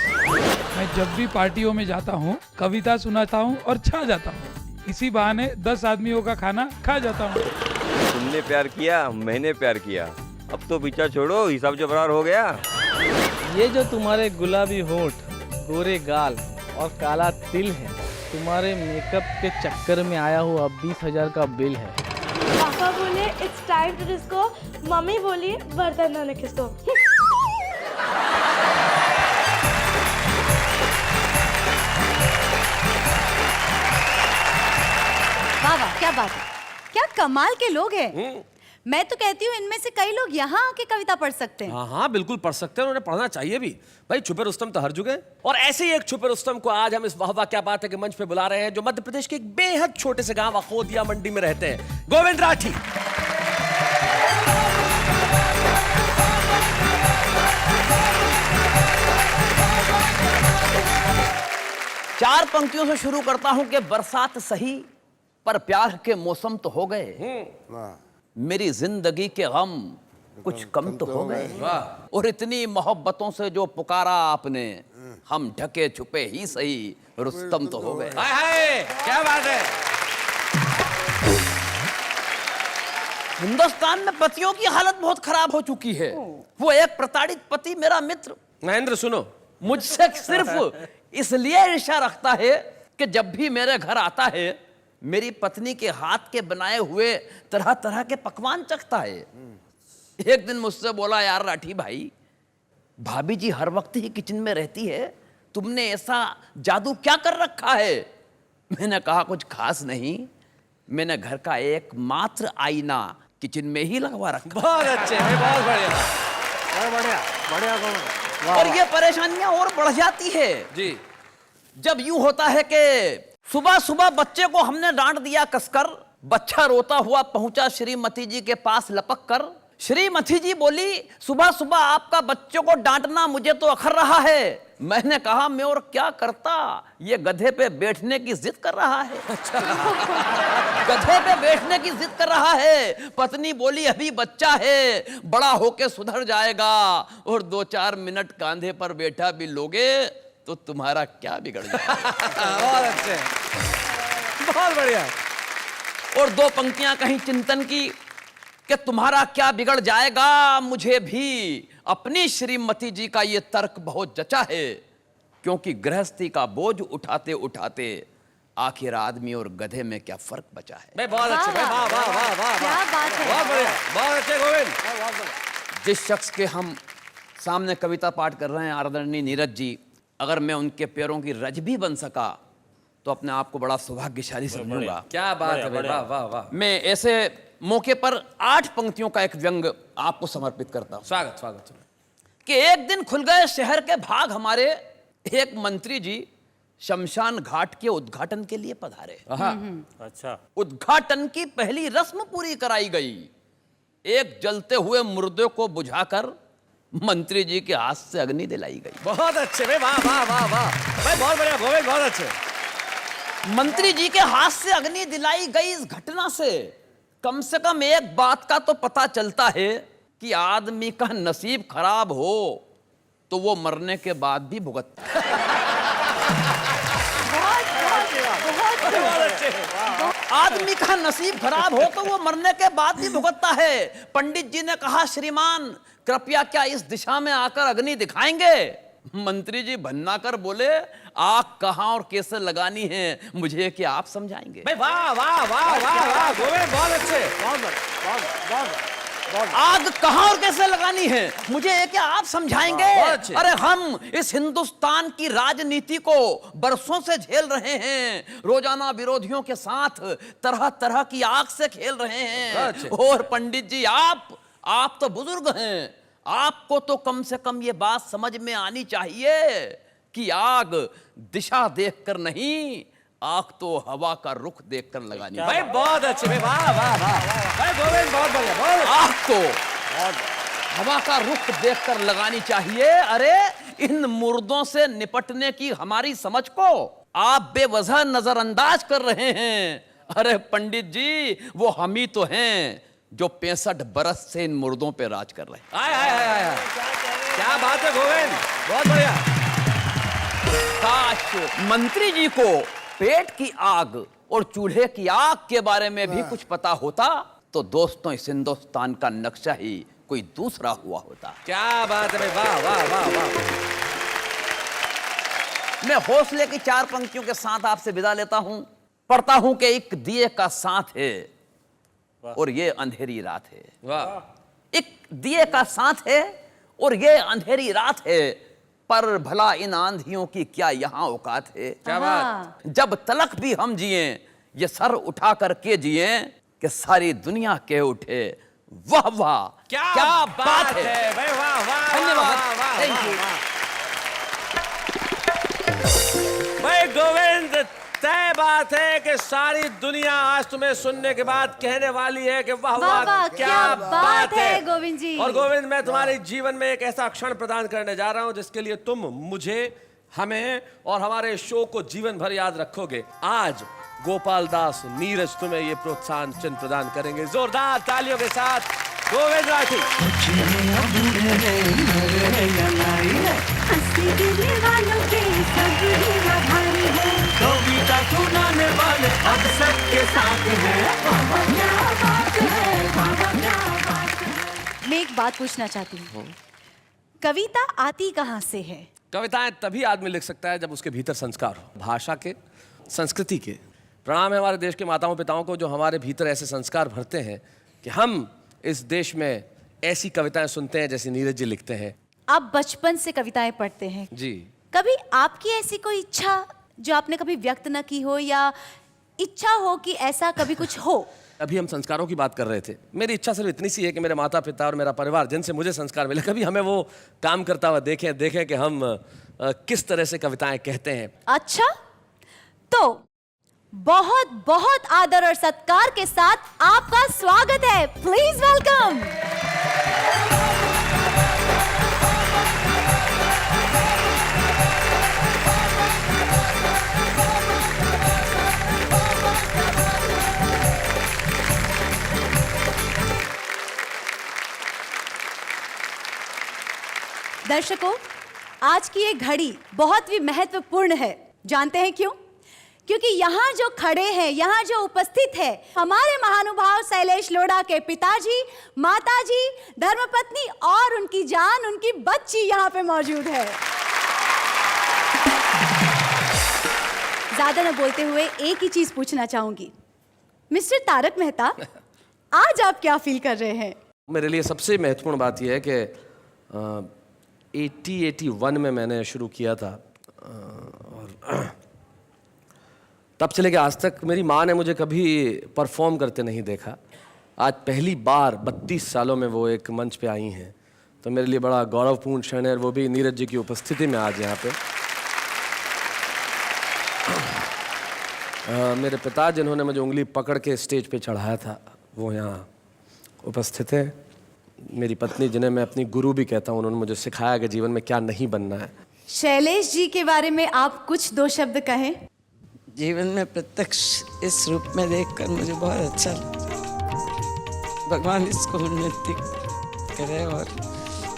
मैं जब भी पार्टियों में जाता हूँ कविता सुनाता हूँ और छा जाता हूँ। इसी बहाने 10 आदमियों का खाना खा जाता हूँ। तुमने प्यार किया, मैंने प्यार किया, अब तो पीछा छोड़ो, हिसाब जो बराबर हो गया। ये जो तुम्हारे गुलाबी होंठ, गोरे गाल और काला तिल है, तुम्हारे मेकअप के चक्कर में आया हुआ 20,000 का बिल है। पापा बोले इट्स टाइम टू डिस्को, मम्मी बोली बर्तन धोने किसको। वाह वाह क्या बात है, क्या कमाल के लोग हैं। मैं तो कहती हूँ इनमें से कई लोग यहाँ आके कविता पढ़ सकते हैं। हाँ हाँ बिल्कुल पढ़ सकते हैं, उन्हें पढ़ना चाहिए भी। भाई छुपे रुस्तम तो हर जगह। और ऐसे ही एक छुपे रुस्तम को आज हम इस वाह वाह क्या बात है के मंच पे बुला रहे हैं, जो मध्य प्रदेश के एक बेहद छोटे से गांव अखोदिया मंडी में रहते हैं, गोविंद राठी। चार पंक्तियों से शुरू करता हूं कि बरसात सही पर प्यार के मौसम तो हो गए, मेरी जिंदगी के गम कुछ कम तो हो गए, और इतनी मोहब्बतों से जो पुकारा आपने, हम ढके छुपे ही सही रुस्तम तो हो गए। हाय हाय क्या बात है। हिंदुस्तान में पतियों की हालत बहुत खराब हो चुकी है। वो एक प्रताड़ित पति मेरा मित्र महेंद्र सुनो, मुझसे सिर्फ इसलिए ईर्ष्या रखता है कि जब भी मेरे घर आता है मेरी पत्नी के हाथ के बनाए हुए तरह तरह के पकवान चखता है। एक दिन मुझसे बोला, यार राठी भाई, भाभी जी हर वक्त ही किचन में रहती है, तुमने ऐसा जादू क्या कर रखा है? मैंने कहा कुछ खास नहीं, मैंने घर का एकमात्र आईना किचन में ही लगवा रखा। बहुत अच्छे, बहुत बढ़िया, बढ़िया। और ये परेशानियां और बढ़ जाती है जी जब यूं होता है कि सुबह सुबह बच्चे को हमने डांट दिया कसकर, बच्चा रोता हुआ पहुंचा श्रीमती जी के पास लपक कर। श्रीमती जी बोली, सुबह सुबह आपका बच्चों को डांटना मुझे तो अखर रहा है। मैंने कहा, मैं और क्या करता, ये गधे पे बैठने की जिद कर रहा है। गधे पे बैठने की जिद कर रहा है। पत्नी बोली, अभी बच्चा है, बड़ा होके सुधर जाएगा, और 2-4 मिनट कांधे पर बैठा भी लोगे तो तुम्हारा क्या बिगड़ जाएगा। बहुत अच्छे, बहुत बढ़िया। और 2 पंक्तियां कहीं चिंतन की कि तुम्हारा क्या बिगड़ जाएगा, मुझे भी अपनी श्रीमती जी का ये तर्क बहुत जचा है, क्योंकि गृहस्थी का बोझ उठाते उठाते आखिर आदमी और गधे में क्या फर्क बचा है। भाई बहुत अच्छे, भाई वाह वाह वाह वाह, क्या बात है, बहुत बढ़िया, बहुत अच्छे गोविंद। जिस शख्स के हम सामने कविता पाठ कर रहे हैं, आदरणीय नीरज जी, अगर मैं उनके पैरों की रज भी बन सका तो अपने आप को बड़ा सौभाग्यशाली समझूंगा। क्या बात है, वाह वाह वाह। मैं ऐसे मौके पर 8 पंक्तियों का एक व्यंग आपको समर्पित करता हूं। स्वागत स्वागत। कि एक दिन खुल गए शहर के भाग हमारे, एक मंत्री जी शमशान घाट के उद्घाटन के लिए पधारे। अच्छा। उद्घाटन की पहली रस्म पूरी कराई गई, एक जलते हुए मुर्दे को बुझाकर मंत्री जी के हाथ से अग्नि दिलाई गई। बहुत अच्छे भाई, वाह वाह वाह वाह भाई, बहुत बढ़िया गोविंद, बहुत अच्छे। मंत्री जी के हाथ से अग्नि दिलाई गई इस घटना से कम एक बात का तो पता चलता है कि आदमी का नसीब खराब हो तो वो मरने के बाद भी भुगतता है। आदमी का नसीब खराब हो तो वो मरने के बाद भी भुगतता है। पंडित जी ने कहा, श्रीमान कृपया क्या इस दिशा में आकर अग्नि दिखाएंगे? मंत्री जी भन्ना कर बोले, आग कहां और कैसे लगानी है मुझे क्या आप समझाएंगे? भाई वाह वाह वाह वाह वाह गोविंद, बहुत अच्छे। आग कहां और कैसे लगानी है मुझे ये क्या आप समझाएंगे? अरे हम इस हिंदुस्तान की राजनीति को बरसों से झेल रहे हैं, रोजाना विरोधियों के साथ तरह तरह की आग से खेल रहे हैं। और पंडित जी आप तो बुजुर्ग हैं, आपको तो कम से कम ये बात समझ में आनी चाहिए कि आग दिशा देखकर नहीं, आग तो हवा का रुख देखकर लगानी। भाई बहुत अच्छे भाई, वाह वाह वाह भाई गोविंद, बहुत बढ़िया, बहुत। आग तो हवा का रुख देखकर लगानी चाहिए। अरे इन मुर्दों से निपटने की हमारी समझ को आप बेवजह नजरअंदाज कर रहे हैं। अरे पंडित जी, वो हम ही तो हैं जो 65 बरस से इन मुर्दों पे राज कर रहे हैं। आय आय आय आय, क्या बात है गोविंद, बहुत बढ़िया। काश मंत्री जी को पेट की आग और चूल्हे की आग के बारे में भी कुछ पता होता तो दोस्तों इस हिंदुस्तान का नक्शा ही कोई दूसरा हुआ होता। क्या बात है भाई, वाह वाह वाह वाह। मैं हौसले की 4 पंक्तियों के साथ आपसे विदा लेता हूं। पढ़ता हूं कि एक दिए का साथ है और ये अंधेरी रात है। वाह। एक दिए का साथ है और ये अंधेरी रात है, पर भला इन आंधियों की क्या यहां औकात है? क्या बात। जब तलक भी हम जिए ये सर उठा करके जिए कि सारी दुनिया के उठे वाह वाह क्या बात है भाई, वाह वाह। धन्यवाद, थैंक यू। भाई गोविंद, तय बात है कि सारी दुनिया आज तुम्हें सुनने के बाद कहने वाली है कि वाह वाह क्या बात है गोविंद जी। और गोविंद, मैं तुम्हारे जीवन में एक ऐसा क्षण प्रदान करने जा रहा हूं जिसके लिए तुम मुझे, हमें और हमारे शो को जीवन भर याद रखोगे। आज गोपाल दास नीरज तुम्हें ये प्रोत्साहन चिन्ह प्रदान करेंगे। जोरदार तालियों के साथ गोविंद राठी। कविता सुनाने वाले अब सबके साथ हैं। मैं एक बात पूछना चाहती हूँ, कविता आती कहाँ से है? कविताएं तभी आदमी लिख सकता है जब उसके भीतर संस्कार हो, भाषा के, संस्कृति के। प्रणाम है हमारे देश के माताओं पिताओं को जो हमारे भीतर ऐसे संस्कार भरते हैं कि हम इस देश में ऐसी कविताएं सुनते हैं जैसे नीरज जी लिखते हैं। आप बचपन से कविताएं पढ़ते हैं जी। कभी आपकी ऐसी कोई इच्छा जो आपने कभी व्यक्त न की हो, या इच्छा हो कि ऐसा कभी कुछ हो? अभी हम संस्कारों की बात कर रहे थे। मेरी इच्छा सिर्फ इतनी सी है कि मेरे माता पिता और मेरा परिवार जिनसे मुझे संस्कार मिले, कभी हमें वो काम करता हुआ देखें कि हम किस तरह से कविताएं कहते हैं। अच्छा, तो बहुत बहुत आदर और सत्कार के साथ आपका स्वागत है। Please welcome. दर्शकों, आज की ये घड़ी बहुत ही महत्वपूर्ण है। जानते हैं क्यों? क्योंकि यहाँ जो खड़े हैं, यहाँ जो उपस्थित है, हमारे महानुभाव शैलेश लोढ़ा के पिताजी, माताजी, धर्मपत्नी और उनकी जान, उनकी बच्ची यहाँ पे मौजूद है। ज्यादा न बोलते हुए एक ही चीज पूछना चाहूंगी, मिस्टर तारक मेहता, आज आप क्या फील कर रहे हैं? मेरे लिए सबसे महत्वपूर्ण बात यह है कि 81 में मैंने शुरू किया था और तब से लेकर आज तक मेरी माँ ने मुझे कभी परफॉर्म करते नहीं देखा। आज पहली बार 32 सालों में वो एक मंच पे आई हैं, तो मेरे लिए बड़ा गौरवपूर्ण क्षण है, और वो भी नीरज जी की उपस्थिति में आज यहाँ पे। मेरे पिता जिन्होंने मुझे उंगली पकड़ के स्टेज पे चढ़ाया था वो यहाँ उपस्थित है मेरी पत्नी, जिन्हें मैं अपनी गुरु भी कहता हूँ। उन्होंने मुझे सिखाया कि जीवन में क्या नहीं बनना है। शैलेश जी के बारे में आप कुछ दो शब्द कहें। जीवन में प्रत्यक्ष इस रूप में देखकर मुझे बहुत अच्छा लगा। भगवान इसको उन्नति करे और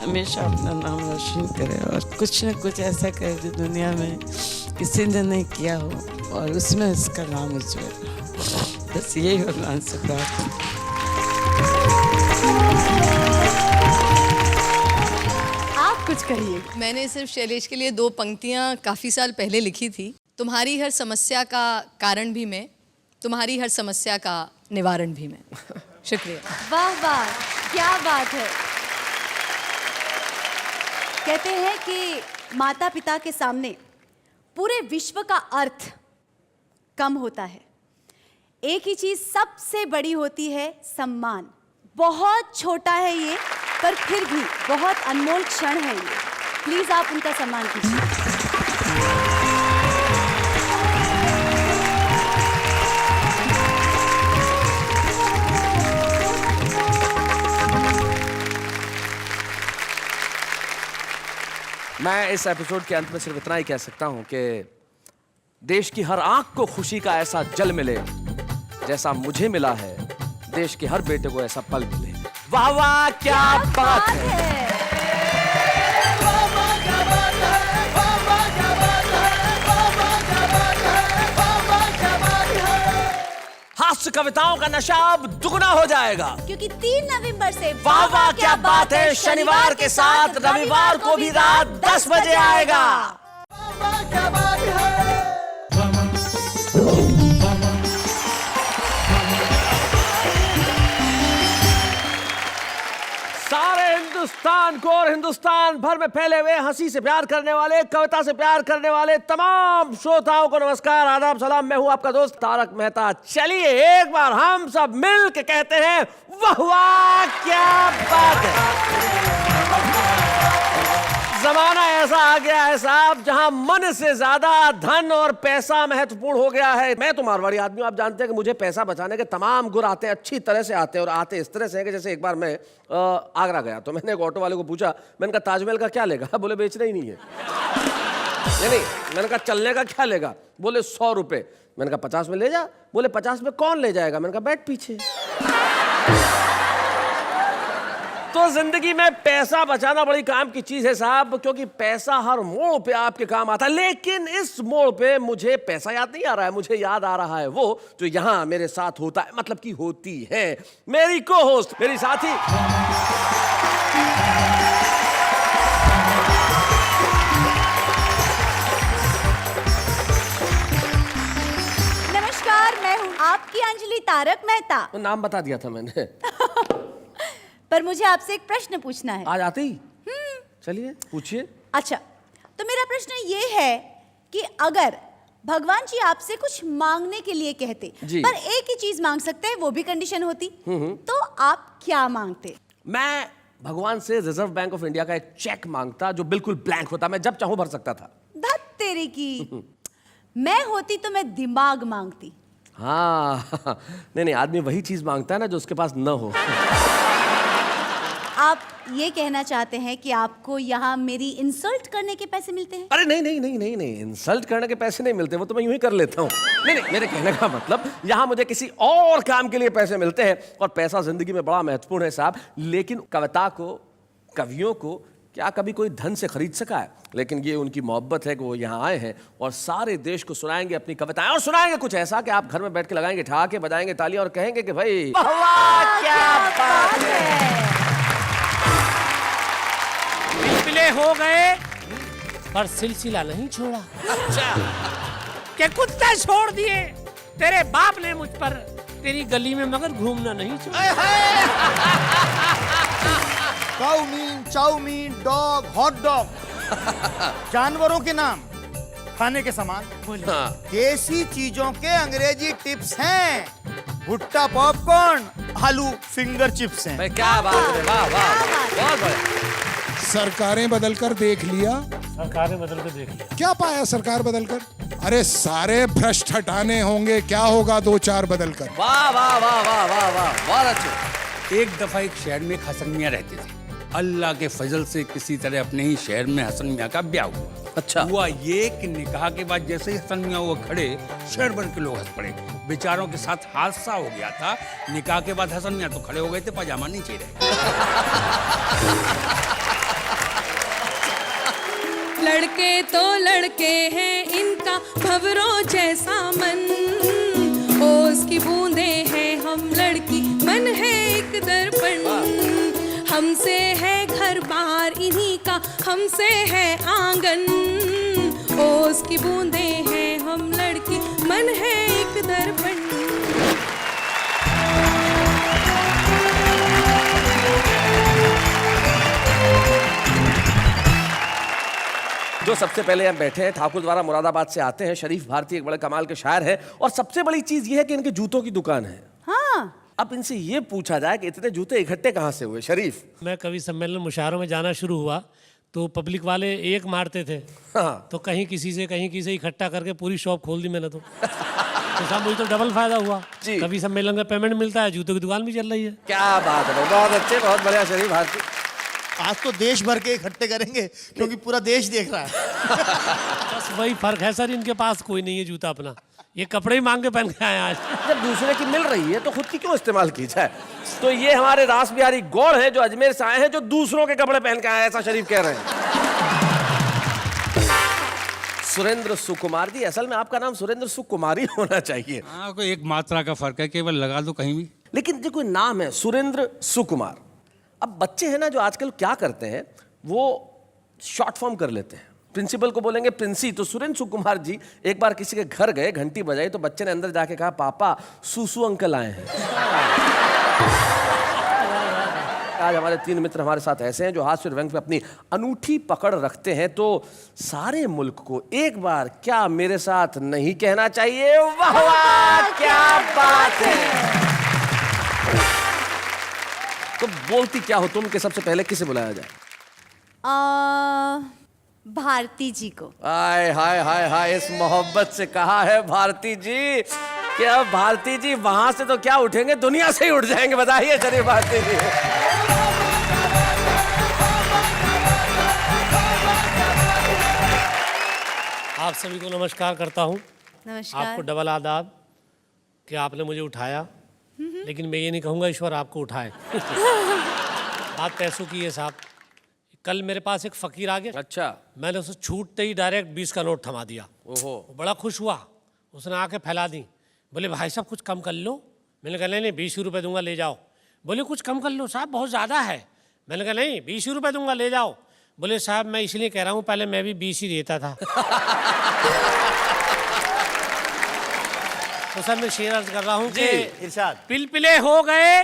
हमेशा अपना नाम रोशन करे और कुछ न कुछ ऐसा करे जो दुनिया में किसी ने नहीं किया हो और उसमें इसका नाम उज्जवल। बस यही भगवान से प्रार्थना। आप कुछ कहिए। मैंने सिर्फ शैलेश के लिए 2 पंक्तियाँ काफ़ी साल पहले लिखी थी। तुम्हारी हर समस्या का कारण भी मैं, तुम्हारी हर समस्या का निवारण भी मैं। शुक्रिया। वाह वाह, क्या बात है। कहते हैं कि माता पिता के सामने पूरे विश्व का अर्थ कम होता है। एक ही चीज सबसे बड़ी होती है, सम्मान। बहुत छोटा है ये, पर फिर भी बहुत अनमोल क्षण है ये। प्लीज आप उनका सम्मान कीजिए। मैं इस एपिसोड के अंत में सिर्फ इतना ही कह सकता हूं कि देश की हर आंख को खुशी का ऐसा जल मिले जैसा मुझे मिला है। देश के हर बेटे को ऐसा पल मिले। वाह वाह, क्या बात है। हास्य कविताओं का नशा अब दुगना हो जाएगा, क्योंकि 3 नवंबर से वाह वाह क्या बात है शनिवार के साथ रविवार को भी रात 10 बजे आएगा। सारे हिंदुस्तान को और हिंदुस्तान भर में फैले हुए हंसी से प्यार करने वाले, कविता से प्यार करने वाले तमाम श्रोताओं को नमस्कार, आदाब, सलाम। मैं हूं आपका दोस्त तारक मेहता। चलिए एक बार हम सब मिल के कहते हैं वाह वाह क्या बात है। जमाना ऐसा आ गया है साहब जहां मन से ज्यादा धन और पैसा महत्वपूर्ण हो गया है। मैं तो मारवाड़ी आदमी हूं, आप जानते हैं कि मुझे पैसा बचाने के तमाम गुर आते हैं, अच्छी तरह से आते हैं। और आते इस तरह से है कि जैसे एक बार मैं आगरा गया तो मैंने एक ऑटो वाले को पूछा, मैंने कहा ताजमहल का क्या लेगा? बोले बेचना ही नहीं है। नहीं, मैंने कहा चलने का क्या लेगा? बोले 100 रुपए। मैंने कहा 50 में ले जा। बोले 50 में कौन ले जाएगा? मैंने कहा बैठ पीछे। तो जिंदगी में पैसा बचाना बड़ी काम की चीज है साहब, क्योंकि पैसा हर मोड़ पे आपके काम आता है। लेकिन इस मोड़ पे मुझे पैसा याद नहीं आ रहा है, मुझे याद आ रहा है वो जो यहां मेरे साथ होता है, मतलब कि होती है मेरी को होस्ट, मेरी साथी। नमस्कार, मैं हूं आपकी अंजलि तारक मेहता। नाम बता दिया था मैंने। पर मुझे आपसे एक प्रश्न पूछना है। आज आते ही? चलिए पूछिए। अच्छा, तो मेरा प्रश्न ये है कि अगर भगवान जी आपसे कुछ मांगने के लिए कहते, पर एक ही चीज मांग सकते हैं, वो भी कंडीशन होती, तो आप क्या मांगते? मैं भगवान से रिजर्व बैंक ऑफ इंडिया का एक चेक मांगता जो बिल्कुल ब्लैंक होता, मैं जब चाहूं भर सकता था। धत तेरे की। मैं होती तो मैं दिमाग मांगती। हाँ नहीं, आदमी वही चीज मांगता है ना जो उसके पास न हो। आप ये कहना चाहते हैं कि आपको यहाँ मेरी इंसल्ट करने के पैसे मिलते हैं? अरे नहीं, इंसल्ट करने के पैसे नहीं मिलते, वो तो मैं यूं ही कर लेता हूँ। नहीं, मेरे कहने का मतलब यहाँ मुझे किसी और काम के लिए पैसे मिलते हैं। और पैसा जिंदगी में बड़ा महत्वपूर्ण है साहब, लेकिन कविता को, कवियों को क्या कभी कोई धन से खरीद सका है? लेकिन ये उनकी मोहब्बत है कि वो यहाँ आए हैं और सारे देश को सुनाएंगे अपनी कविताएं, और सुनाएंगे कुछ ऐसा कि आप घर में बैठ के लगाएंगे ठहाके, बजाएंगे तालियां और कहेंगे कि भाई वाह क्या बात है। पिलपिले हो गए पर सिलसिला नहीं छोड़ा। अच्छा, क्या कुत्ता छोड़ दिए? तेरे बाप ने मुझ पर तेरी गली में मगर घूमना नहीं छोड़ा। काउमीन, चाउमीन, डॉग, हॉट डॉग, जानवरों के नाम, खाने के सामान, देसी चीजों के अंग्रेजी टिप्स हैं। भुट्टा पॉपकॉर्न, आलू फिंगर चिप्स हैं। क्या बात है, वाह वाह, बहुत बढ़िया। सरकारें बदलकर देख लिया। सरकारें बदलकर देख लिया, क्या पाया सरकार बदलकर? अरे सारे भ्रष्ट हटाने होंगे, क्या होगा 2-4 बदलकर। वाह वाह वाह वाह वाह वाह, बहुत अच्छे। एक दफा एक शहर में एक हसन मियाँ रहते थे। अल्लाह के फजल से किसी तरह अपने ही शहर में हसन मियाँ का ब्याह हुआ। अच्छा। हुआ ये कि निकाह के बाद जैसे ही हसन मियाँ वो खड़े, शहर भर के लोग हंस पड़े। बेचारों के साथ हादसा हो गया था। निकाह के बाद हसन मियाँ तो खड़े हो गए थे, पजामा नीचे रहे। लड़के तो लड़के हैं, इनका भंवरों जैसा मन, ओस की बूंदे हैं हम, लड़की मन है एक दर्पण। हमसे है घर बार इन्हीं का, हमसे है आंगन, ओस की बूंदे हैं हम, लड़की मन है एक दर्पण। जो सबसे पहले हम बैठे हैं ठाकुर द्वारा मुरादाबाद से आते हैं। शरीफ भारती एक बड़े कमाल के शायर हैं और सबसे बड़ी चीज ये है कि इनके जूतों की दुकान है। हाँ। अब इनसे ये पूछा जाए कि इतने जूते इकट्ठे कहाँ से हुए? शरीफ, मैं कवि सम्मेलन मुशायरों में जाना शुरू हुआ तो पब्लिक वाले एक मारते थे। हाँ। तो कहीं किसी से इकट्ठा करके पूरी शॉप खोल दी मैंने तो साहब मुझे तो डबल फायदा हुआ। कवि सम्मेलन का पेमेंट मिलता है, जूतों की दुकान भी चल रही है। क्या बात है, बहुत अच्छे, बहुत बढ़िया शरीफ भारती। आज तो देश भर के इकट्ठे करेंगे क्योंकि पूरा देश देख रहा है। बस वही फर्क है सर, इनके पास कोई नहीं है जूता अपना, ये कपड़े ही मांग के पहन के आए आज। जब दूसरे की मिल रही है तो खुद की क्यों इस्तेमाल की जाए? तो ये हमारे रास बिहारी गौड़ हैं जो अजमेर से आए हैं, जो दूसरों के कपड़े पहन के आए, ऐसा शरीफ कह रहे हैं। सुरेंद्र सुकुमार जी, असल में आपका नाम सुरेंद्र सुकुमारी होना चाहिए। हाँ, कोई एक मात्रा का फर्क है, केवल लगा दो कहीं भी। लेकिन जो कोई नाम है सुरेंद्र सुकुमार, अब बच्चे हैं ना जो आजकल क्या करते हैं, वो शॉर्ट फॉर्म कर लेते हैं। प्रिंसिपल को बोलेंगे प्रिंसी, तो सुरेंद्र सुकुमार जी एक बार किसी के घर गए, घंटी बजाई तो बच्चे ने अंदर जाके कहा, पापा सुसु अंकल आए हैं। आज हमारे 3 मित्र हमारे साथ ऐसे हैं जो हास्य और व्यंग पे अपनी अनूठी पकड़ रखते हैं। तो सारे मुल्क को एक बार क्या मेरे साथ नहीं कहना चाहिए, वाह वाह क्या बात है। तो बोलती क्या हो तुम कि सबसे पहले किसे बुलाया जाए? भारती जी को। हाय हाय हाय हाय, इस मोहब्बत से कहा है भारती जी कि अब भारती जी वहां से तो क्या उठेंगे, दुनिया से ही उठ जाएंगे। बताइए शरीफ भारती जी। आप सभी को नमस्कार करता हूँ। नमस्कार। आपको डबल आदाब कि आपने मुझे उठाया, लेकिन मैं ये नहीं कहूँगा ईश्वर आपको उठाए। बात पैसों की है साहब। कल मेरे पास एक फकीर आ गया। अच्छा। मैंने उसे छूटते ही डायरेक्ट 20 का नोट थमा दिया। ओहो। वो बड़ा खुश हुआ, उसने आके फैला दी। बोले भाई साहब कुछ कम कर लो। मैंने कहा नहीं 20 रुपये दूंगा, ले जाओ। बोले कुछ कम कर लो साहब, बहुत ज़्यादा है। मैंने कहा नहीं 20 रुपये दूंगा, ले जाओ। बोले साहब मैं इसलिए कह रहा हूँ, पहले मैं भी 20 ही देता था। तो सर मैं शेर अर्ज कर रहा हूँ कि इरशाद। पिलपिले हो गए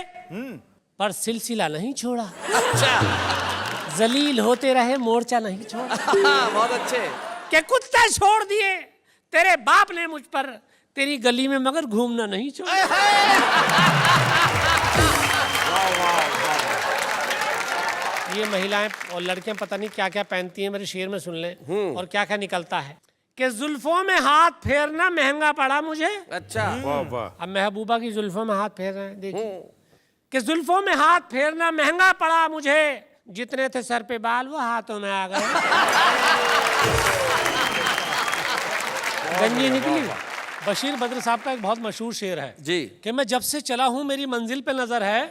पर सिलसिला नहीं छोड़ा। अच्छा। जलील होते रहे, मोर्चा नहीं छोड़ा। बहुत अच्छे। के कुत्ते छोड़ दिए तेरे बाप ने मुझ पर, तेरी गली में मगर घूमना नहीं छोड़ा। ये महिलाएं और लड़कियां पता नहीं क्या क्या पहनती हैं, मेरे शेर में सुन लें और क्या क्या निकलता है कि जुल्फों में हाथ फेरना महंगा पड़ा मुझे। अच्छा। अब महबूबा की जुल्फों में हाथ फेर रहे हैं, देखिए कि जुल्फों में हाथ फेरना महंगा पड़ा मुझे, जितने थे सर पे बाल वो हाथों में आ गए। गंजी निकली। बशीर बद्र साहब का एक बहुत मशहूर शेर है जी कि मैं जब से चला हूं मेरी मंजिल पे नजर है,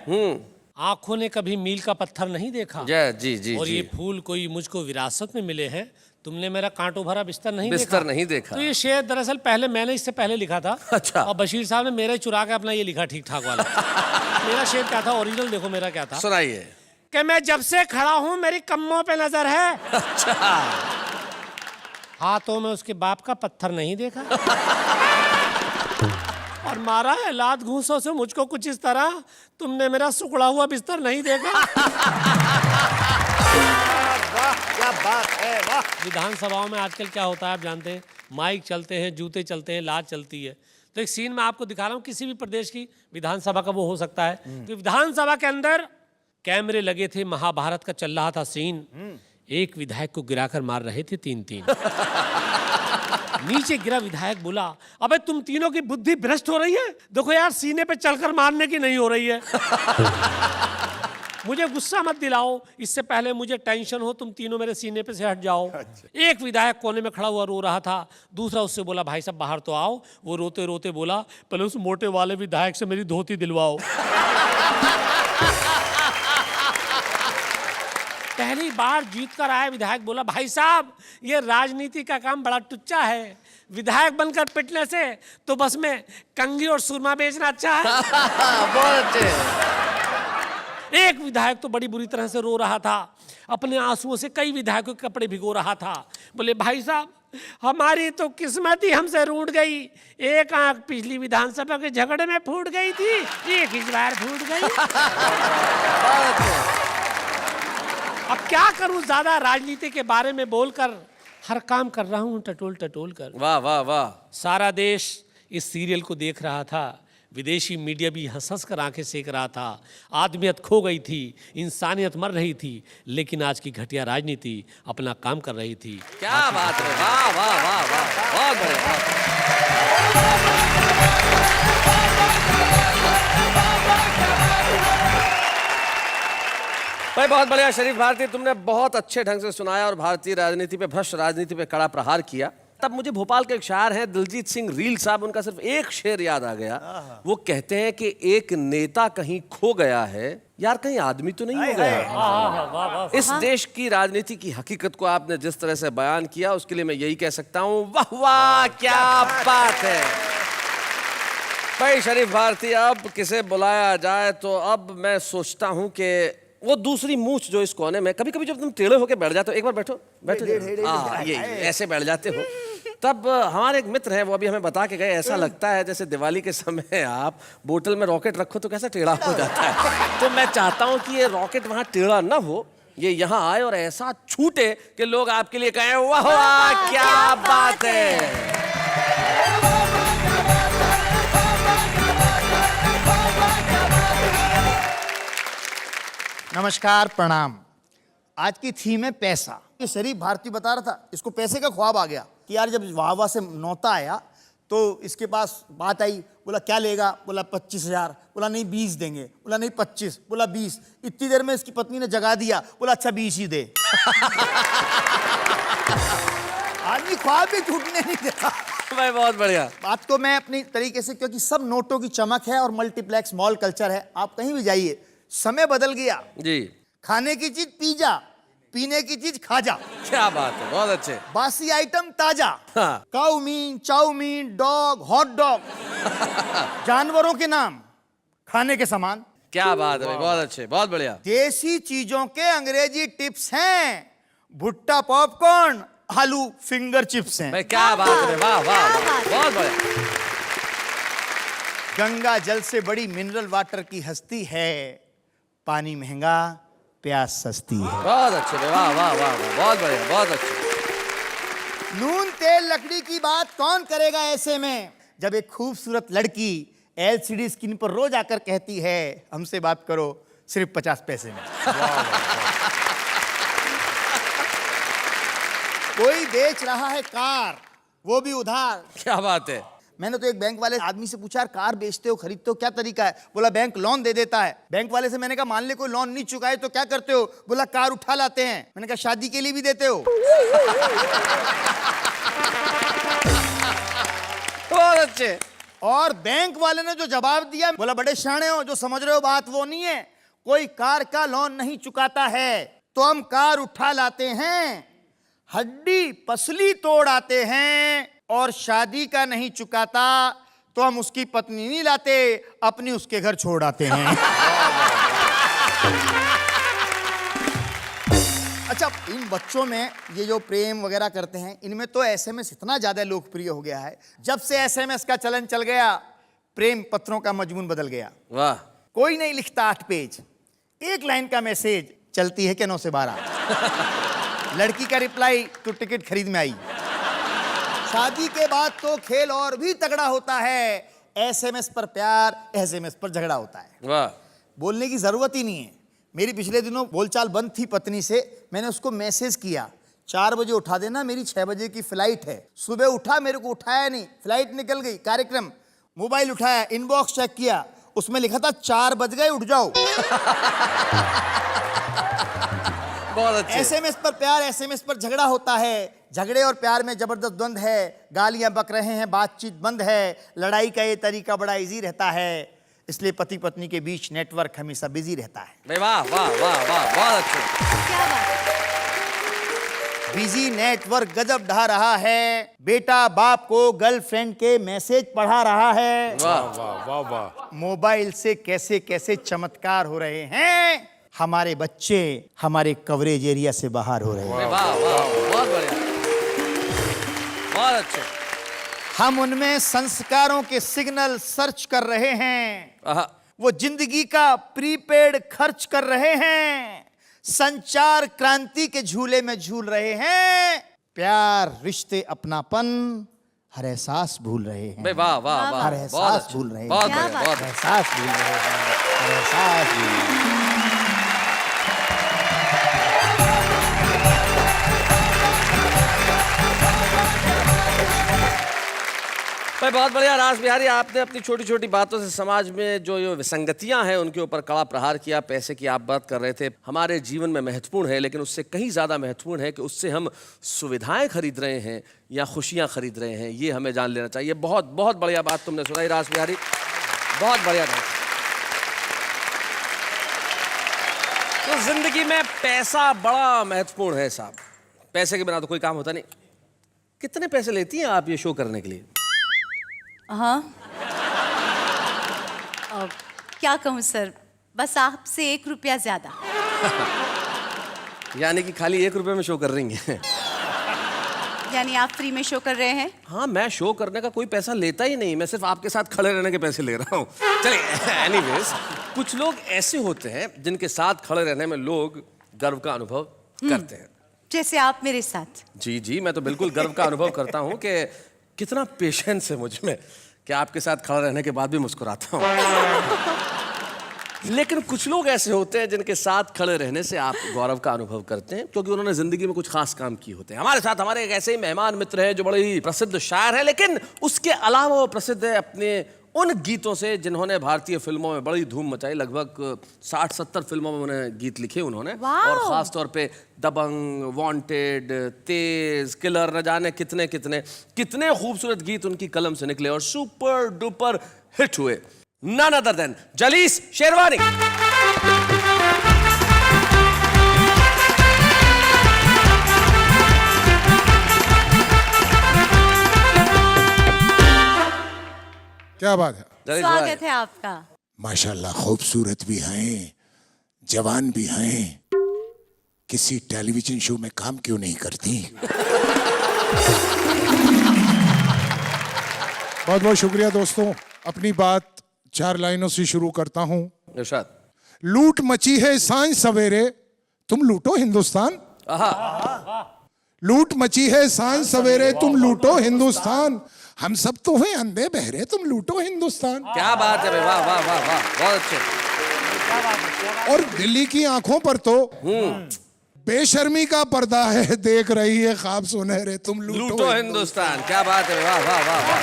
आंखों ने कभी मील का पत्थर नहीं देखा। जी जी। और जी। ये फूल कोई मुझको विरासत में मिले हैं, तुमने मेरा कांटों भरा बिस्तर नहीं देखा। तो ये शेर दरअसल पहले मैंने इससे पहले लिखा था। अच्छा। और बशीर साहब ने मेरे चुरा के अपना ये लिखा ठीक ठाक वाला। मेरा शेर क्या था, ओरिजिनल देखो मेरा क्या था। सुनाइए। कि मैं जब से खड़ा हूं मेरी कम्मों पे नजर है। अच्छा। हाथों में उसके बाप का पत्थर नहीं देखा। और मारा है लात घूंसों से मुझको कुछ इस तरह, तुमने मेरा सुखड़ा हुआ बिस्तर नहीं देखा। वाह क्या बात है, वाह। विधानसभाओं में आजकल क्या होता है आप जानते हैं, माइक चलते हैं, जूते चलते हैं, लात चलती है। तो एक सीन मैं आपको दिखा रहा हूँ, किसी भी प्रदेश की विधानसभा का वो हो सकता है। तो विधानसभा के अंदर कैमरे लगे थे, महाभारत का चल रहा था सीन। एक विधायक को गिराकर मार रहे थे 3-3। नीचे गिरा विधायक बोला, अबे तुम तीनों की बुद्धि भ्रष्ट हो रही है, देखो यार सीने पे चलकर मारने की नहीं हो रही है। मुझे गुस्सा मत दिलाओ, इससे पहले मुझे टेंशन हो, तुम तीनों मेरे सीने पे से हट जाओ। एक विधायक कोने में खड़ा हुआ रो रहा था, दूसरा उससे बोला भाई साहब बाहर तो आओ। वो रोते रोते बोला पहले उस मोटे वाले विधायक से मेरी धोती दिलवाओ। पहली बार जीत कर आया विधायक बोला भाई साहब ये राजनीति का काम बड़ा टुच्चा है, विधायक बनकर पिटने से तो बस में कंघी और सुरमा बेचना अच्छा है। बहुत अच्छे। एक विधायक तो बड़ी बुरी तरह से रो रहा था, अपने आंसुओं से कई विधायकों के कपड़े भिगो रहा था। बोले भाई साहब हमारी तो किस्मत ही हमसे रूठ गई, एक आंख पिछली विधानसभा के झगड़े में फूट गई थी, एक इस बार फूट गई। अब क्या करूं, ज्यादा राजनीति के बारे में बोलकर हर काम कर रहा हूं टटोल टटोल कर। वाह वाह वाह। सारा देश इस सीरियल को देख रहा था, विदेशी मीडिया भी हंस हंस कर आंखें सेक रहा था। आदमियत खो गई थी, इंसानियत मर रही थी, लेकिन आज की घटिया राजनीति अपना काम कर रही थी। क्या बात है, वाह वाह वाह वाह, बहुत बढ़िया। भाई बहुत बढ़िया शरीफ भारती, तुमने बहुत अच्छे ढंग से सुनाया और भारतीय राजनीति पे, भ्रष्ट राजनीति पे कड़ा प्रहार किया। तब मुझे भोपाल के एक शायर हैं दिलजीत सिंह रील साहब, उनका सिर्फ एक शेर याद आ गया। वो कहते हैं कि एक नेता कहीं खो गया है, यार कहीं आदमी तो नहीं हो गया। इस देश की राजनीति की हकीकत को आपने जिस तरह से बयान किया उसके लिए मैं यही कह सकता हूँ, वाह वाह क्या बात है। भाई शरीफ भारती, अब किसे बुलाया जाए तो अब मैं सोचता हूँ कि वो दूसरी मूछ जो इस कोने में, कभी कभी जब तुम टेढ़े होके बैठ जाते हो, एक बार बैठो बैठो, ये ऐसे बैठ जाते हो, तब हमारे एक मित्र हैं वो अभी हमें बता के गए, ऐसा लगता है जैसे दिवाली के समय आप बोतल में रॉकेट रखो तो कैसा टेढ़ा हो जाता है। तो मैं चाहता हूँ कि ये रॉकेट वहाँ टेढ़ा ना हो, ये यहाँ आए और ऐसा छूटे कि लोग आपके लिए कहें वाह वाह क्या बात है। नमस्कार, प्रणाम। आज की थीम है पैसा। ये शरीफ भारती बता रहा था, इसको पैसे का ख्वाब आ गया कि यार जब वाहवा से नौता आया तो इसके पास बात आई, बोला क्या लेगा, बोला 25,000, बोला नहीं 20 देंगे, बोला नहीं 25, बोला 20। इतनी देर में इसकी पत्नी ने जगा दिया, बोला अच्छा 20 ही दे। आदमी ख्वाब भी टूटने नहीं देता। भाई बहुत बढ़िया। बात को मैं अपनी तरीके से, क्योंकि सब नोटों की चमक है और मल्टीप्लेक्स मॉल कल्चर है, आप कहीं भी जाइए, समय बदल गया जी। खाने की चीज पिज्जा, पीने की चीज खाजा। क्या बात है, बहुत अच्छे। बासी आइटम ताजा। हाँ। काउमीन, चाउमीन, डॉग, हॉट डॉग, जानवरों के नाम खाने के समान। क्या बात है भाई, बहुत अच्छे, बहुत बढ़िया। देसी चीजों के अंग्रेजी टिप्स हैं, भुट्टा पॉपकॉर्न, आलू फिंगर चिप्स हैं। भाई क्या बात है, वाह वाह वाह, बहुत बढ़िया। गंगा जल से बड़ी मिनरल वाटर की हस्ती है, पानी महंगा प्यास सस्ती है। बहुत अच्छे, वाह वाह वाह, बहुत बढ़िया, बहुत अच्छे। नून तेल लकड़ी की बात कौन kरेगा ऐसे में, जब एक खूबसूरत लड़की LCD स्क्रीन पर रोज आकर कहती है हमसे बात करो सिर्फ 50 पैसे में। कोई बेच रहा है कार, वो भी उधार। क्या बात है। मैंने तो एक बैंक वाले आदमी से पूछा, कार बेचते हो, खरीदते हो, क्या तरीका है? बोला बैंक लोन दे देता है। बैंक वाले से मैंने कहा मान ले कोई लोन नहीं चुकाए तो क्या करते हो? बोला कार उठा लाते हैं। मैंने कहा शादी के लिए भी देते हो? बहुत अच्छे। और बैंक वाले ने जो जवाब दिया, बोला बड़े शाणे हो, जो समझ रहे हो बात वो नहीं है, कोई कार का लोन नहीं चुकाता है तो हम कार उठा लाते हैं, हड्डी पसली तोड़ आते हैं, और शादी का नहीं चुकाता तो हम उसकी पत्नी नहीं लाते, अपनी उसके घर छोड़ आते हैं। अच्छा, इन बच्चों में ये जो प्रेम वगैरह करते हैं, इनमें तो SMS इतना ज्यादा लोकप्रिय हो गया है। जब से SMS का चलन चल गया, प्रेम पत्रों का मजमून बदल गया। वाह। कोई नहीं लिखता 8 पेज, एक लाइन का मैसेज, चलती है क्या 9 से 12। लड़की का रिप्लाई तो टिकट खरीद में आई। शादी के बाद तो खेल और भी तगड़ा होता है, SMS पर प्यार, SMS पर झगड़ा होता है। वाह। बोलने की जरूरत ही नहीं है। मेरी पिछले दिनों बोलचाल बंद थी पत्नी से, मैंने उसको मैसेज किया 4 बजे उठा देना, मेरी 6 बजे की फ्लाइट है। सुबह उठा, मेरे को उठाया नहीं, फ्लाइट निकल गई, कार्यक्रम। मोबाइल उठाया, इनबॉक्स चेक किया, उसमें लिखा था 4 बज गए उठ जाओ। बहुत अच्छे। एसएमएस पर प्यार, एसएमएस पर झगड़ा होता है, झगड़े और प्यार में जबरदस्त द्वंद्व है, गालियां बक रहे हैं, बातचीत बंद है, लड़ाई का ये तरीका बड़ा इजी रहता है, इसलिए पति पत्नी के बीच नेटवर्क हमेशा बिजी रहता है। वाह वाह वाह वाह, बहुत अच्छे। बिजी नेटवर्क गजब ढा रहा है, बेटा बाप को गर्लफ्रेंड के मैसेज पढ़ा रहा है। वाह वाह वाह वाह। मोबाइल से कैसे कैसे चमत्कार हो रहे हैं, हमारे बच्चे हमारे कवरेज एरिया से बाहर हो रहे हैं। वाह वाह, बहुत बढ़िया, बहुत अच्छे। हम उनमें संस्कारों के सिग्नल सर्च कर रहे हैं, वो जिंदगी का प्रीपेड खर्च कर रहे हैं, संचार क्रांति के झूले में झूल रहे हैं, प्यार रिश्ते अपनापन हर एहसास भूल रहे हैं। वाह वाह वाह, हर एहसास भूल रहे हैं, बहुत बढ़िया, बहुत एहसास भूल रहे हैं, हर एहसास भूल रहे हैं। भाई बहुत बढ़िया रास बिहारी, आपने अपनी छोटी छोटी बातों से समाज में जो विसंगतियां हैं उनके ऊपर कड़ा प्रहार किया। पैसे की आप बात कर रहे थे, हमारे जीवन में महत्वपूर्ण है, लेकिन उससे कहीं ज़्यादा महत्वपूर्ण है कि उससे हम सुविधाएं खरीद रहे हैं या खुशियां खरीद रहे हैं, ये हमें जान लेना चाहिए। बहुत बहुत बढ़िया बात तुमने सुनाई रास बिहारी, बहुत बढ़िया बात। तो जिंदगी में पैसा बड़ा महत्वपूर्ण है साहब, पैसे के बिना तो कोई काम होता नहीं। कितने पैसे लेती हैं आप ये शो करने के लिए? हाँ, क्या कहूँ सर, बस आपसे 1 रुपया ज्यादा। यानी कि खाली 1 रुपये में शो कर रही हैं? यानी आप फ्री में शो कर रहे हैं? हाँ, मैं शो करने का कोई पैसा लेता ही नहीं, मैं सिर्फ आपके साथ खड़े रहने के पैसे ले रहा हूँ। चलिए, एनीवेज, कुछ लोग ऐसे होते हैं जिनके साथ खड़े रहने में लोग गर्व का अनुभव करते हैं। जैसे आप मेरे साथ। जी जी, मैं तो बिल्कुल गर्व का अनुभव करता हूँ कि कितना पेशेंस है मुझ में कि आपके साथ खड़ा रहने के बाद भी मुस्कुराता हूँ। लेकिन कुछ लोग ऐसे होते हैं जिनके साथ खड़े रहने से आप गौरव का अनुभव करते हैं, क्योंकि उन्होंने जिंदगी में कुछ खास काम किए होते हैं। हमारे साथ हमारे एक ऐसे ही मेहमान मित्र हैं जो बड़े ही प्रसिद्ध शायर है, लेकिन उसके अलावा वो प्रसिद्ध है अपने उन गीतों से जिन्होंने भारतीय फिल्मों में बड़ी धूम मचाई। लगभग 60-70 फिल्मों में उन्हें गीत लिखे उन्होंने, और खास तौर पे दबंग, वांटेड, तेज, किलर, न जाने कितने कितने कितने खूबसूरत गीत उनकी कलम से निकले और सुपर डुपर हिट हुए। None other than Jalees Sherwani. क्या बात है, स्वागत है आपका। माशाल्लाह, खूबसूरत भी हैं, जवान भी हैं, किसी टेलीविजन शो में काम क्यों नहीं करती? बहुत बहुत शुक्रिया दोस्तों। अपनी बात 4 लाइनों से शुरू करता हूं। इरशाद। लूट मची है सांझ सवेरे, तुम लूटो हिंदुस्तान। लूट मची है सांझ सवेरे, तुम लूटो हिंदुस्तान। हम सब तो हैं अंधे बहरे, तुम लूटो हिंदुस्तान। क्या बात है, वाह वाह वाह वाह, बहुत अच्छे। और दिल्ली की आंखों पर तो बेशर्मी का पर्दा है, देख रही है ख्वाब सुनहरे, तुम लूटो हिंदुस्तान। क्या बात है, वाह वाह वाह वाह।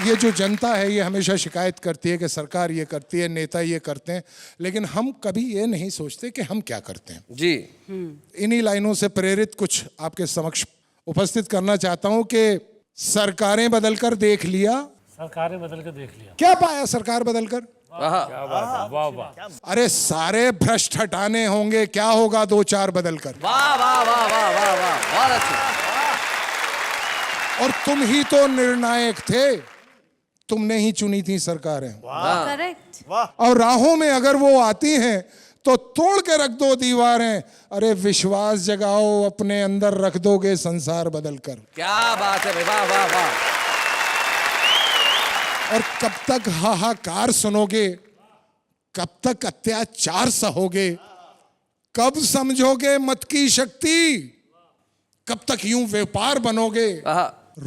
ये जो जनता है ये हमेशा शिकायत करती है कि सरकार ये करती है, नेता ये करते हैं, लेकिन हम कभी ये नहीं सोचते कि हम क्या करते हैं। जी, इन्हीं लाइनों से प्रेरित कुछ आपके समक्ष उपस्थित करना चाहता हूं कि सरकारें बदलकर देख लिया। सरकारें बदल के देख लिया, क्या पाया सरकार बदलकर? क्या बात है, वाह वाह। अरे सारे भ्रष्ट हटाने होंगे, क्या होगा 2-4 बदलकर? वाह वाह वाह वाह वाह वाह, बहुत अच्छा। और तुम ही तो निर्णायक थे, तुमने ही चुनी थी सरकारें। करेक्ट। और राहों में अगर वो आती हैं तो तोड़ के रख दो दीवारें। अरे विश्वास जगाओ, अपने अंदर रख दोगे संसार बदलकर। क्या बात है, वाह वाह वाह। और कब तक हाहाकार सुनोगे, कब तक अत्याचार सहोगे, कब समझोगे मत की शक्ति, कब तक यूं व्यापार बनोगे?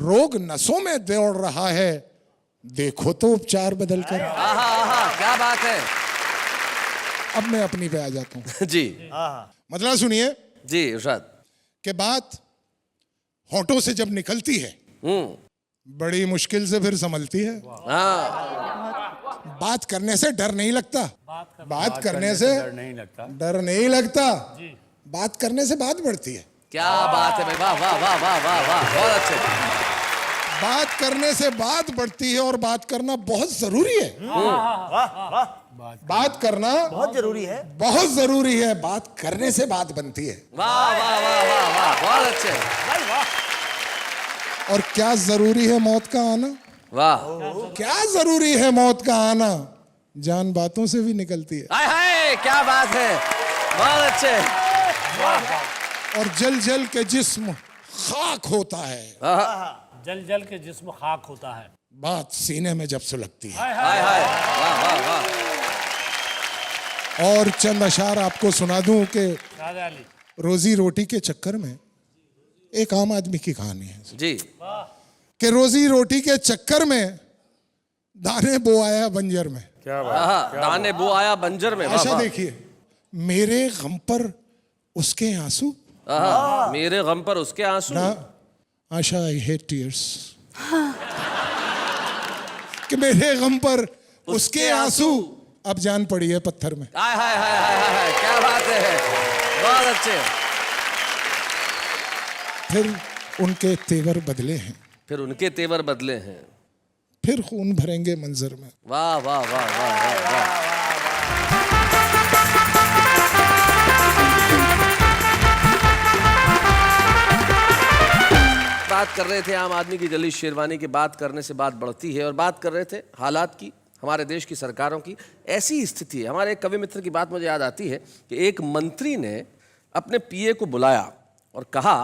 रोग नसों में दौड़ रहा है, देखो तो उपचार बदलकर। क्या बात है। अब मैं अपनी पे आ जाता हूं। जी, मतलब सुनिए जी इरशाद। के बात होठों से जब निकलती है बड़ी मुश्किल से फिर संभलती है। बात करने से डर नहीं लगता, बात करने से डर नहीं लगता, डर नहीं लगता, बात करने से बात बढ़ती है। क्या बात है भाई, वाह वाह वाह वाह वाह वाह, बहुत अच्छे। बात करने से बात बढ़ती है और बात करना बहुत जरूरी है। बात करना बहुत जरूरी है, बहुत जरूरी है। बात करने से बात बनती है। वाह वाह वाह वाह वाह, बहुत अच्छे। और क्या जरूरी है मौत का आना? वाह, क्या जरूरी है मौत का आना? जान बातों से भी निकलती है। हाय हाय, क्या बात है, बहुत अच्छे। और जल जल के जिस्म खाक होता है, जल जल के जिस्म खाक होता है, बात सीने में जब सुलगती है। हाय हाय, वाह वाह वाह। और चंद अशार आपको सुना दूं कि रोजी रोटी के चक्कर में एक आम आदमी की कहानी है जी, कि रोजी रोटी के चक्कर में दाने बो आया बंजर में। क्या बात, दाने बो आया बंजर में। आशा देखिए, मेरे गम पर उसके आंसू, मेरे गम पर उसके आंसू। ना आशा, आई हेट टीयर्स। कि मेरे गम पर उसके आंसू, अब जान पड़ी है पत्थर में। हाय हाय हाय हाय हाय, क्या बात है, बहुत अच्छे। फिर उनके तेवर बदले हैं, फिर उनके तेवर बदले हैं, फिर खून भरेंगे मंजर में। वाह वाह वाह वाह वाह वाह। बात कर रहे थे आम आदमी की जली शेरवानी की, बात करने से बात बढ़ती है, और बात कर रहे थे हालात की, हमारे देश की सरकारों की। ऐसी स्थिति है, हमारे एक कवि मित्र की बात मुझे याद आती है कि एक मंत्री ने अपने पीए को बुलाया और कहा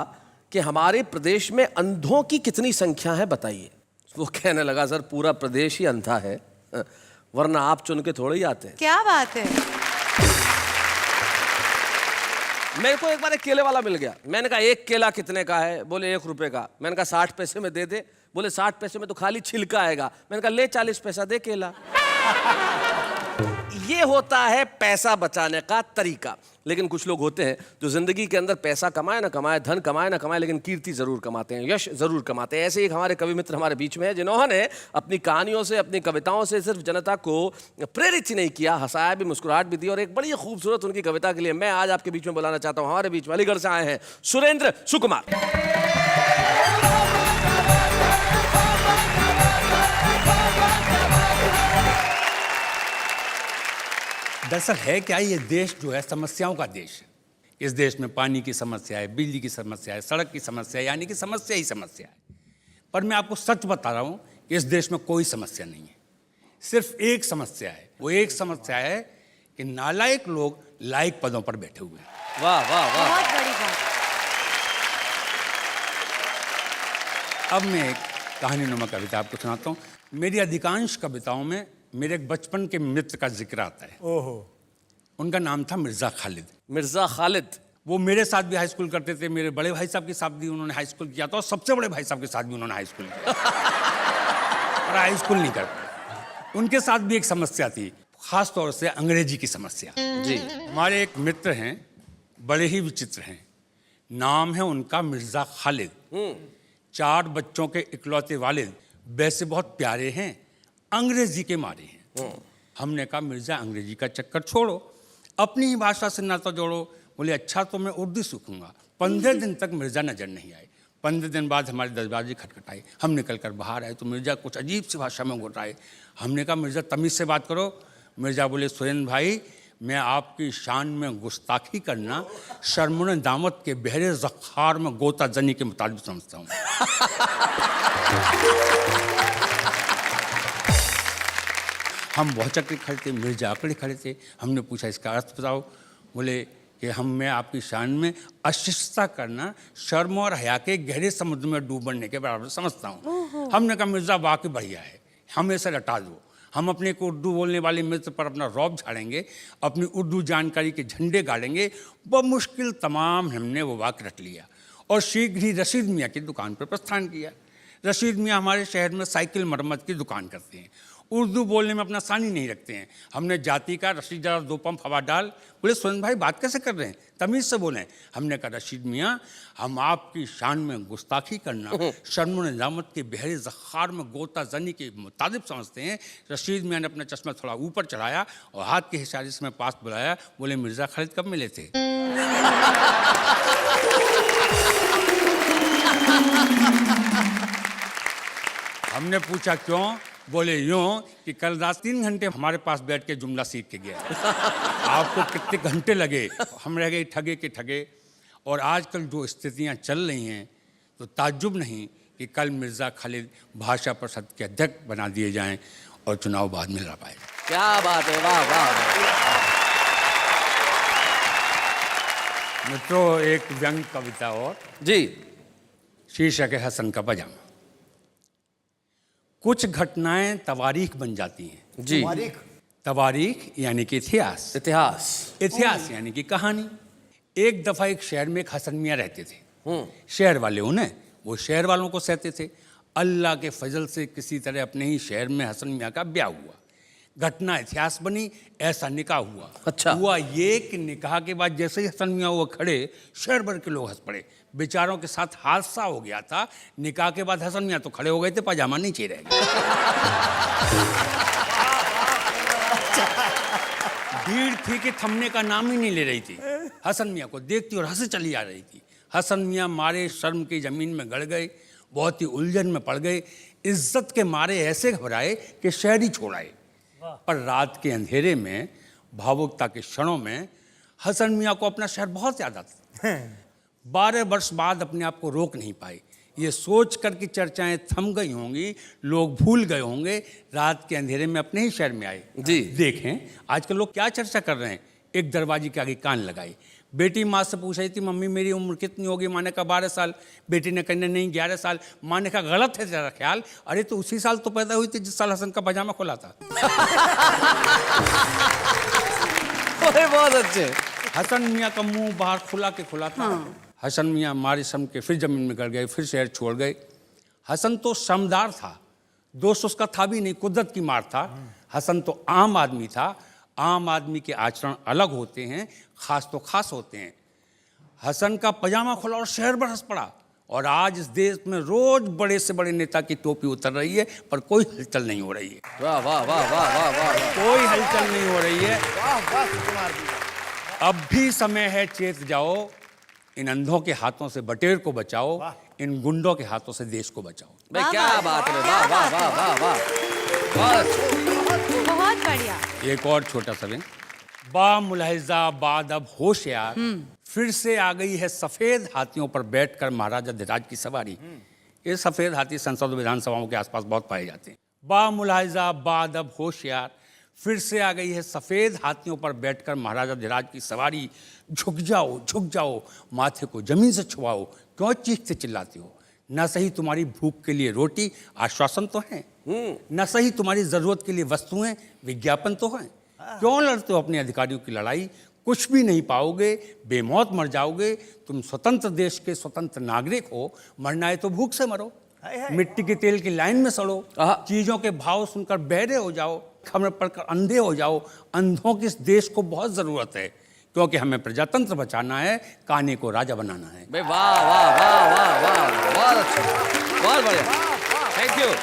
कि हमारे प्रदेश में अंधों की कितनी संख्या है बताइए। वो कहने लगा, सर पूरा प्रदेश ही अंधा है, वरना आप चुन के थोड़े ही आते हैं। क्या बात है। मेरे को एक बार एक केले वाला मिल गया, मैंने कहा एक केला कितने का है? बोले 1 रुपए का। मैंने कहा 60 पैसे में दे दे। बोले 60 पैसे में तो खाली छिलका आएगा। मैंने कहा ले 40 पैसा दे केला। ये होता है पैसा बचाने का तरीका। लेकिन कुछ लोग होते हैं जो जिंदगी के अंदर पैसा कमाए ना कमाए, धन कमाए ना कमाए, लेकिन कीर्ति जरूर कमाते हैं, यश जरूर कमाते हैं। ऐसे एक हमारे कवि मित्र हमारे बीच में है जिन्होंने अपनी कहानियों से, अपनी कविताओं से सिर्फ जनता को प्रेरित ही नहीं किया, हंसाया भी, मुस्कुराहट भी दी। और एक बड़ी खूबसूरत उनकी कविता के लिए मैं आज आपके बीच में बुलाना चाहता हूँ, हमारे बीच में अलीगढ़ से आए हैं सुरेंद्र सुकुमार। दरअसल है क्या, ये देश जो है समस्याओं का देश है। इस देश में पानी की समस्या है, बिजली की समस्या है, सड़क की समस्या है, यानी कि समस्या ही समस्या है। पर मैं आपको सच बता रहा हूँ, इस देश में कोई समस्या नहीं है, सिर्फ एक समस्या है। वो एक समस्या है कि नालायक लोग लायक पदों पर बैठे हुए हैं। वाह वाह वाह, बहुत बड़ी बात। अब मैं एक कहानीनुमा कविता आपको सुनाता हूँ। मेरी अधिकांश कविताओं में मेरे एक बचपन के मित्र का जिक्र आता है। ओहो। उनका नाम था मिर्ज़ा खालिद। मिर्ज़ा खालिद। वो मेरे साथ भी हाई स्कूल करते थे, मेरे बड़े भाई साहब के साथ भी उन्होंने हाई स्कूल किया था, और सबसे बड़े भाई साहब के साथ भी उन्होंने हाई स्कूल किया। और हाई स्कूल नहीं कर पाए। उनके साथ भी एक समस्या थी, खास तौर से अंग्रेजी की समस्या। जी। हमारे एक मित्र हैं, बड़े ही विचित्र हैं, नाम है उनका मिर्ज़ा खालिद। 4 बच्चों के इकलौते वालिद, वैसे बहुत प्यारे हैं, अंग्रेजी के मारे हैं। हमने कहा मिर्ज़ा अंग्रेजी का चक्कर छोड़ो, अपनी ही भाषा से नाता जोड़ो। बोले अच्छा तो मैं उर्दू सीखूंगा। 15 दिन तक मिर्ज़ा नजर नहीं आए। 15 दिन बाद हमारे दरवाजे खटखटाए, हम निकल कर बाहर आए तो मिर्ज़ा कुछ अजीब सी भाषा में घुटाए। हमने कहा मिर्ज़ा तमीज़ से बात करो। मिर्ज़ा बोले सुरेंद्र भाई, मैं आपकी शान में गुस्ताखी करना शर्मुन दामत के बहरे ज़ख़ार में गोता जनी के मुताबिक समझता हूँ। हम भौचक के खड़े थे, मिर्ज़ा अकड़े खड़े थे। हमने पूछा इसका अर्थ बताओ। बोले कि मैं आपकी शान में अशिष्टता करना शर्म और हया के गहरे समुद्र में डूब बढ़ने के बराबर समझता हूँ। हमने कहा मिर्ज़ा वाकई बढ़िया है, हमें से रटा दो। हम अपने को उर्दू बोलने वाले मित्र पर अपना रौब झाड़ेंगे, अपनी उर्दू जानकारी के झंडे गाड़ेंगे। बमुश्किल तमाम हमने वो वाक्य रट लिया और शीघ्र ही रशीद मियाँ की दुकान पर प्रस्थान किया। रशीद मियाँ हमारे शहर में साइकिल मरम्मत की दुकान करते हैं। उर्दू बोलने में अपना सानी नहीं रखते हैं। हमने जाति का रशीद जरा 2 पंप हवा डाल। बोले सुरेंद्र भाई बात कैसे कर रहे हैं, तमीज़ से बोलें। हमने कहा रशीद मियाँ हम आपकी शान में गुस्ताखी करना शर्म निजामत के बहरे ज़ख़ार में गोता जनी के मुताबिक समझते हैं। रशीद मियाँ ने अपना चश्मा थोड़ा ऊपर चढ़ाया और हाथ के इशारे से मैं पास बुलाया। बोले मिर्ज़ा खालिद कब मिले थे? हमने पूछा क्यों? बोले यूं कि कल रात 3 घंटे हमारे पास बैठ के जुमला सीख के गया। आपको कितने घंटे लगे? हम रह गए ठगे के ठगे। और आजकल जो स्थितियां चल रही हैं तो ताज्जुब नहीं कि कल मिर्ज़ा खालिद भाषा परिषद के अध्यक्ष बना दिए जाएं और चुनाव बाद में लड़ पाए। क्या बात है, वाह वाह। मित्रों एक व्यंग कविता और जी, शीर्षक है हसन का पजामा। कुछ घटनाएं तवारीख बन जाती हैं। जी, तवारीख यानी कि इतिहास, इतिहास यानी कि कहानी। एक दफा एक शहर में एक हसन मियाँ रहते थे। शहर वाले उन्हें, वो शहर वालों को सहते थे। अल्लाह के फजल से किसी तरह अपने ही शहर में हसन मियाँ का ब्याह हुआ। घटना इतिहास बनी, ऐसा निकाह हुआ। अच्छा हुआ ये कि निकाह के बाद जैसे ही हसन मियाँ वो खड़े, शहर भर के लोग हंस पड़े। बेचारों के साथ हादसा हो गया था। निकाह के बाद हसन मियाँ तो खड़े हो गए थे, पजामा नीचे रह गया। भीड़ थी कि थमने का नाम ही नहीं ले रही थी। हसन मियाँ को देखती और हंसी चली आ रही थी। हसन मियाँ मारे शर्म की जमीन में गड़ गए, बहुत ही उलझन में पड़ गए। इज्जत के मारे ऐसे घबराए कि शहर ही छोड़ आए। पर रात के अंधेरे में, भावुकता के क्षणों में हसन मियाँ को अपना शहर बहुत याद आता। 12 वर्ष बाद अपने आप को रोक नहीं पाए। ये सोच कर कि चर्चाएं थम गई होंगी, लोग भूल गए होंगे, रात के अंधेरे में अपने ही शहर में आए। जी देखें आजकल लोग क्या चर्चा कर रहे हैं। एक दरवाजे के आगे कान लगाई। बेटी माँ से पूछ रही थी मम्मी मेरी उम्र कितनी होगी? माँ ने कहा 12 साल। बेटी ने कहने नहीं 11 साल। माँ ने कहा गलत है तेरा ख्याल। अरे तो उसी साल तो पैदा हुई थी जिस साल हसन का पजामा खुला था। बहुत अच्छे। हसन मियाँ का मुंह बाहर खुला के खुला था। हसन मियाँ मारे शर्म के फिर जमीन में गड़ गए, फिर शहर छोड़ गए। हसन तो शर्मदार था, दोस्त उसका था भी नहीं, कुदरत की मार था। हसन तो आम आदमी था। आम आदमी के आचरण अलग होते हैं, खास तो खास होते हैं। हसन का पजामा खुला और शहर भर हंस पड़ा। और आज इस देश में रोज बड़े से बड़े नेता की टोपी उतर रही है, पर कोई हलचल नहीं हो रही है। वाह वाह वाह वाह वाह वाह, कोई हलचल नहीं हो रही है। अब भी समय है, चेत जाओ। इन अंधों के हाथों से बटेर को बचाओ, इन गुंडों के हाथों से देश को बचाओ। भाई क्या बात है, वाह वाह वाह वाह वाह, बहुत बढ़िया। एक और छोटा सा व्यंग। बा मुलाहिजा बाद अब होशियार, फिर से आ गई है सफेद हाथियों पर बैठकर महाराजा धीराज की सवारी। ये सफेद हाथी संसद और विधानसभाओं के आसपास बहुत पाए जाते हैं। बा मुलाहिजा बाद अब होशियार, फिर से आ गई है सफेद हाथियों पर बैठकर महाराजा धीराज की सवारी। झुक जाओ, माथे को जमीन से छुआओ, क्यों चीखते चिल्लाते हो? न सही तुम्हारी भूख के लिए रोटी आश्वासन तो है, न सही तुम्हारी जरूरत के लिए वस्तुएं विज्ञापन तो है। क्यों लड़ते हो अपने अधिकारियों की लड़ाई? कुछ भी नहीं पाओगे, बेमौत मर जाओगे। तुम स्वतंत्र देश के स्वतंत्र नागरिक हो, मरना है तो भूख से मरो, मिट्टी के तेल की लाइन में सड़ो, चीजों के भाव सुनकर बहरे हो जाओ, खबर पढ़कर अंधे हो जाओ। अंधों की इस देश को बहुत जरूरत है, क्योंकि हमें प्रजातंत्र बचाना है, कान्हे को राजा बनाना है। वाह वाह वाह वाह वाह, बहुत अच्छा, बहुत बढ़िया, थैंक यू।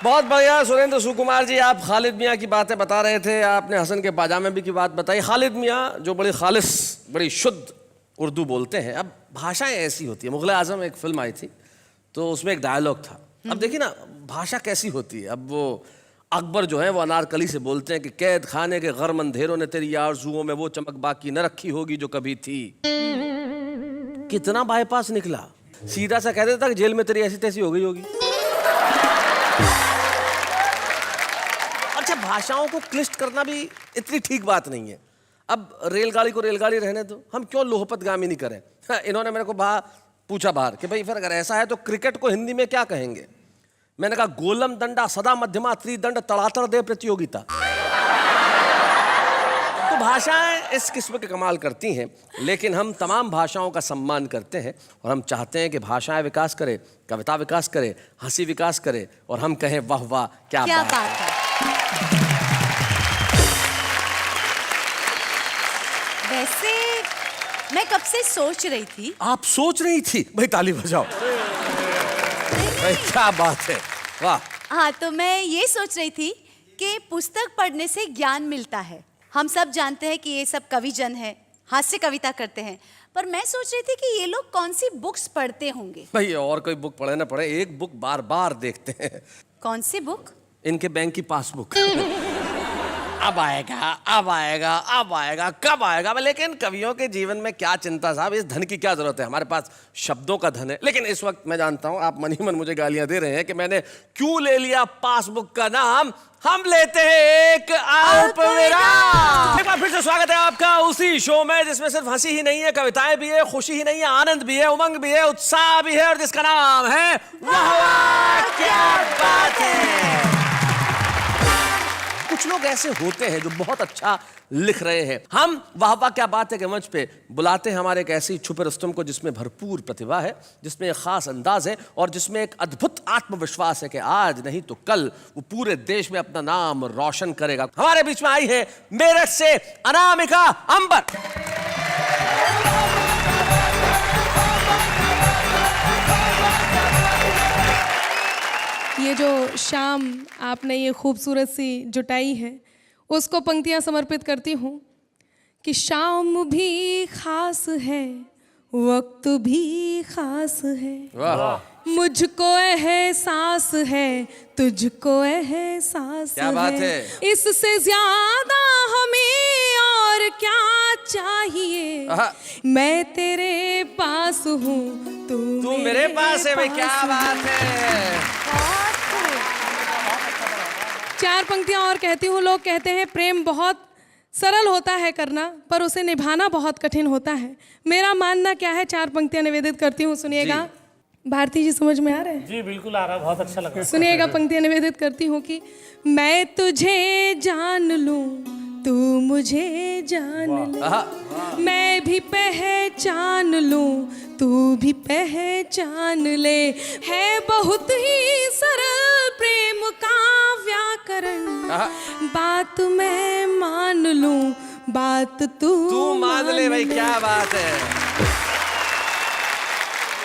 बहुत बढ़िया सुरेंद्र सुकुमार जी, आप खालिद मियाँ की बातें बता रहे थे। आपने हसन के पाजामे भी की बात बताई। खालिद मियाँ जो बड़ी खालिस, बड़ी शुद्ध उर्दू बोलते हैं। अब भाषाएं ऐसी होती है। मुग़ल आज़म एक फिल्म आई थी, तो उसमें एक डायलॉग था। अब देखिए ना भाषा कैसी होती है। अब वो अकबर जो है वो अनारकली से बोलते हैं कि कैद खाने के गर्म अंधेरों ने तेरी आरज़ुओं में वो चमक बाकी न रखी होगी जो कभी थी। कितना बाईपास निकला, सीधा सा कह देता कि जेल में तेरी ऐसी तैसी हो गई होगी। अच्छा, भाषाओं को क्लिष्ट करना भी इतनी ठीक बात नहीं है। अब रेलगाड़ी को रेलगाड़ी रहने दो, हम क्यों लोहपतगामी नहीं करें। इन्होंने मेरे को पूछा बाहर कि भाई फिर अगर ऐसा है तो क्रिकेट को हिंदी में क्या कहेंगे। मैंने कहा गोलम दंडा सदा मध्यमा त्रिदंड तड़ातड़ दे प्रतियोगिता। तो भाषाएं इस किस्म के कमाल करती हैं, लेकिन हम तमाम भाषाओं का सम्मान करते हैं और हम चाहते हैं कि भाषाएं विकास करें, कविता विकास करे, हंसी विकास करे और हम कहें वाह वाह क्या बात है। वैसे मैं कब से सोच रही थी। आप सोच रही थी? भाई ताली बजाओ। भाई क्या बात है, वाह। हाँ, तो मैं ये सोच रही थी कि पुस्तक पढ़ने से ज्ञान मिलता है। हम सब जानते हैं कि ये सब कविजन है, हास्य कविता करते हैं, पर मैं सोच रही थी कि ये लोग कौन सी बुक्स पढ़ते होंगे। भाई और कोई बुक पढ़े ना पढ़े, एक बुक बार बार देखते हैं। कौन सी बुक? इनके बैंक की पासबुक। अब आएगा, अब आएगा, अब आएगा, कब आएगा। लेकिन कवियों के जीवन में क्या चिंता साहब, इस धन की क्या जरूरत है, हमारे पास शब्दों का धन है। लेकिन इस वक्त मैं जानता हूं आप मन ही मन मुझे गालियां दे रहे हैं कि मैंने क्यों ले लिया पासबुक का नाम। हम लेते हैं एक अल्पविराम। एक बार फिर से स्वागत है आपका उसी शो में जिसमें सिर्फ हंसी ही नहीं है, कविताएं भी है, खुशी ही नहीं है, आनंद भी है, उमंग भी है, उत्साह भी है, और जिसका नाम है वाह वाह क्या बात है। कुछ लोग ऐसे होते हैं जो बहुत अच्छा लिख रहे हैं। हम वाह वाह क्या बात है के मंच पे बुलाते हैं हमारे एक ऐसी छुपे रुस्तम को जिसमें भरपूर प्रतिभा है, जिसमें एक खास अंदाज है और जिसमें एक अद्भुत आत्मविश्वास है कि आज नहीं तो कल वो पूरे देश में अपना नाम रोशन करेगा। हमारे बीच में आई है मेरठ से अनामिका अंबर। ये जो शाम आपने ये खूबसूरत सी जुटाई है, उसको पंक्तियां समर्पित करती हूँ कि शाम भी खास है, वक्त भी खास है, मुझको एहसास है, तुझको एहसास क्या बात है। इससे ज्यादा हमें और क्या चाहिए। मैं तेरे पास हूँ, तू मेरे पास है। भाई क्या बात है। चार पंक्तियां और कहती हूँ। लोग कहते हैं प्रेम बहुत सरल होता है करना, पर उसे निभाना बहुत कठिन होता है। मेरा मानना क्या है, चार पंक्तियां निवेदित करती हूँ, सुनिएगा। भारती जी समझ में आ रहा है? जी बिल्कुल आ रहा है, बहुत अच्छा लगा। सुनिएगा, पंक्तियां निवेदित करती हूँ कि मैं तुझे जान लूं, तू मुझे जान ले, मैं भी पहचान लूं, तू भी पहचान ले, है बहुत ही सरल प्रेम का व्याकरण, बात मैं मान लूं, बात तू मान ले। भाई क्या बात है।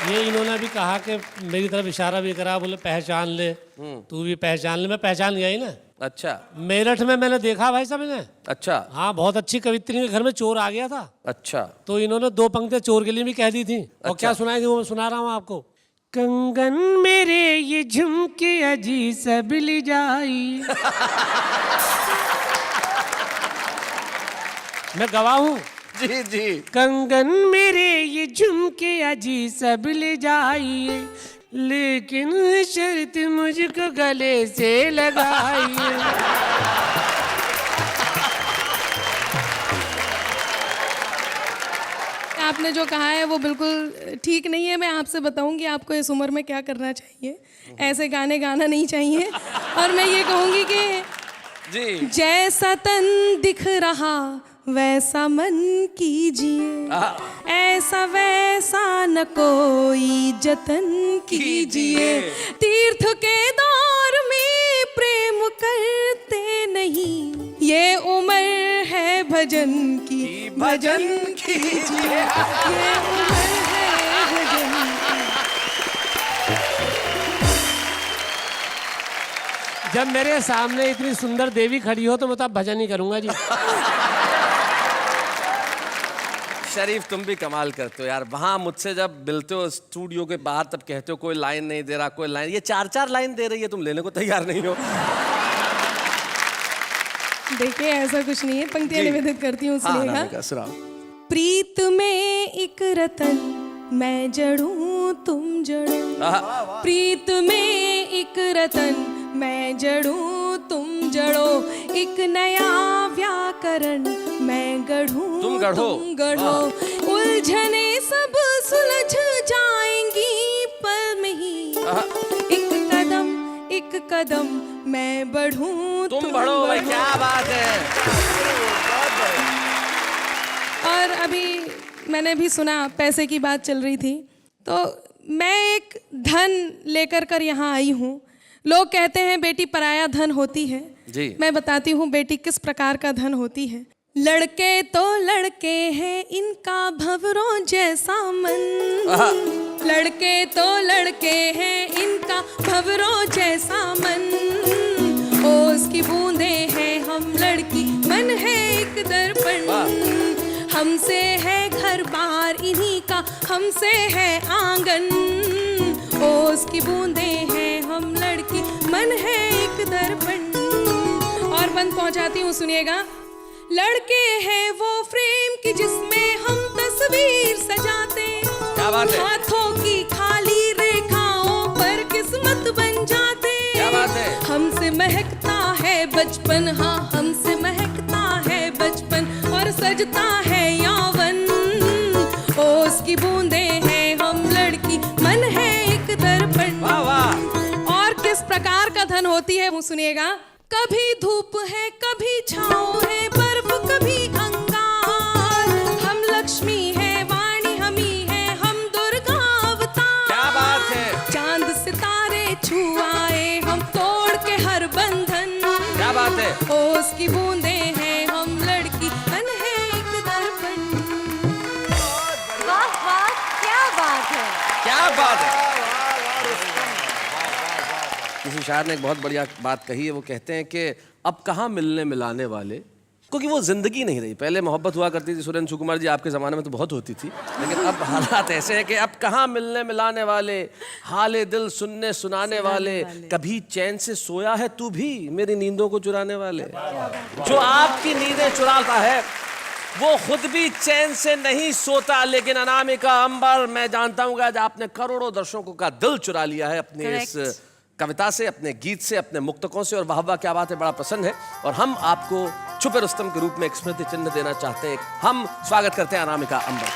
ये इन्होंने भी कहा कि मेरी तरफ इशारा भी करा, बोले पहचान ले, तू भी पहचान ले। मैं पहचान गया ही ना। अच्छा। मेरठ में मैंने देखा भाई साहब इन्हें। अच्छा। हाँ, बहुत अच्छी कवित्री के घर में चोर आ गया था। अच्छा। तो इन्होंने दो पंक्तियां चोर के लिए भी कह दी थी। और क्या सुनाई थी वो मैं सुना रहा हूँ आपको। कंगन मेरे ये झुमके अजी सब ले जाई। मैं गवाह हूँ। जी जी। कंगन मेरे ये झुमके अजी सब ले जाइए, लेकिन शर्त मुझको गले से लगाइए। आपने जो कहा है वो बिल्कुल ठीक नहीं है। मैं आपसे बताऊंगी आपको इस उम्र में क्या करना चाहिए। ऐसे गाने गाना नहीं चाहिए। और मैं ये कहूंगी कि जी, जैसा तन दिख रहा वैसा मन कीजिए, ऐसा वैसा न कोई जतन कीजिए, तीर्थ के दौर में प्रेम करते नहीं, ये उम्र है भजन की, भजन कीजिए, ये उम्र है भजन की। जब मेरे सामने इतनी सुंदर देवी खड़ी हो तो मैं तो भजन ही करूंगा जी। शरीफ तुम भी कमाल करते हो यार। वहां मुझसे जब मिलते हो स्टूडियो के बाहर तब कहते हो कोई लाइन नहीं दे रहा, कोई लाइन। ये चार चार लाइन दे रही है, तुम लेने को तैयार नहीं हो। देखिए ऐसा कुछ नहीं है। पंक्तियां निवेदित करती हूँ, सुनिएगा। प्रीत में एक रतन मैं जड़ूं तुम जड़ो, प्रीत में एक रतन मैं जड़ूं तुम जड़ो, एक नया व्याकरण मैं गढ़ूं तुम गढ़ो, उलझने सब सुलझ जाएंगी पल में ही, एक कदम मैं बढ़ूं तुम बढ़ो। भाई क्या बात है। मैंने भी सुना पैसे की बात चल रही थी, तो मैं एक धन लेकर कर यहाँ आई हूँ। लोग कहते हैं बेटी पराया धन होती है जी। मैं बताती हूँ बेटी किस प्रकार का धन होती है। लड़के तो लड़के हैं इनका भंवरों जैसा मन, लड़के तो लड़के हैं इनका भंवरों जैसा मन, ओस की बूंदे हैं हम लड़की मन है एक दर्पण, हमसे है घर बार इन्हीं का हमसे है आंगन, ओस की बूंदे हैं हम लड़की मन है एक दर्पण। और बंद पहुंचाती हूँ, सुनिएगा। लड़के हैं वो फ्रेम की जिसमें हम तस्वीर सजाते, क्या बात है? हाथों की खाली रेखाओं पर किस्मत बन जाते, क्या बात है? हमसे महकता है बचपन, हाँ हमसे महकता है बचपन और सजता है यौवन, ओस की बूंदे हैं हम लड़की मन है एक दर्पण। वाह वाह। और किस प्रकार का धन होती है वो सुनिएगा। कभी धूप है कभी छाँव है बर्फ कभी अंगार, हम लक्ष्मी है वाणी हम ही है हम दुर्गा अवतार, क्या बात है? चांद सितारे छू आए हम तोड़ के हर बंधन, क्या बात है? ओस की बूंदे हैं हम लड़की मन है एक दर्पण। वाह वाह, क्या बात है, क्या बात है। किसी शायर ने एक बहुत बढ़िया बात कही है, वो कहते हैं कि अब कहाँ मिलने मिलाने वाले, क्योंकि वो जिंदगी नहीं रही। पहले मोहब्बत हुआ करती थी, सुरेंद्र सुकुमार जी आपके ज़माने में तो बहुत होती थी, लेकिन अब हालात ऐसे हैं कि अब कहाँ मिलने मिलाने वाले, हाले दिल सुनने सुनाने वाले, कभी चैन से सोया है तू भी मेरी नींदों को चुराने वाले। जो आपकी नींदें चुराता है वो खुद भी चैन से नहीं सोता, लेकिन अनामिका अंबर, मैं जानता हूँ आज आपने करोड़ों दर्शकों का दिल चुरा लिया है अपने इस कविता से, अपने गीत से, अपने मुक्तकों से। और वाह वाह क्या बात है, बड़ा पसंद है। और हम आपको छुपे रुस्तम के रूप में एक स्मृति चिन्ह देना चाहते हैं। हम स्वागत करते हैं अनामिका अंबर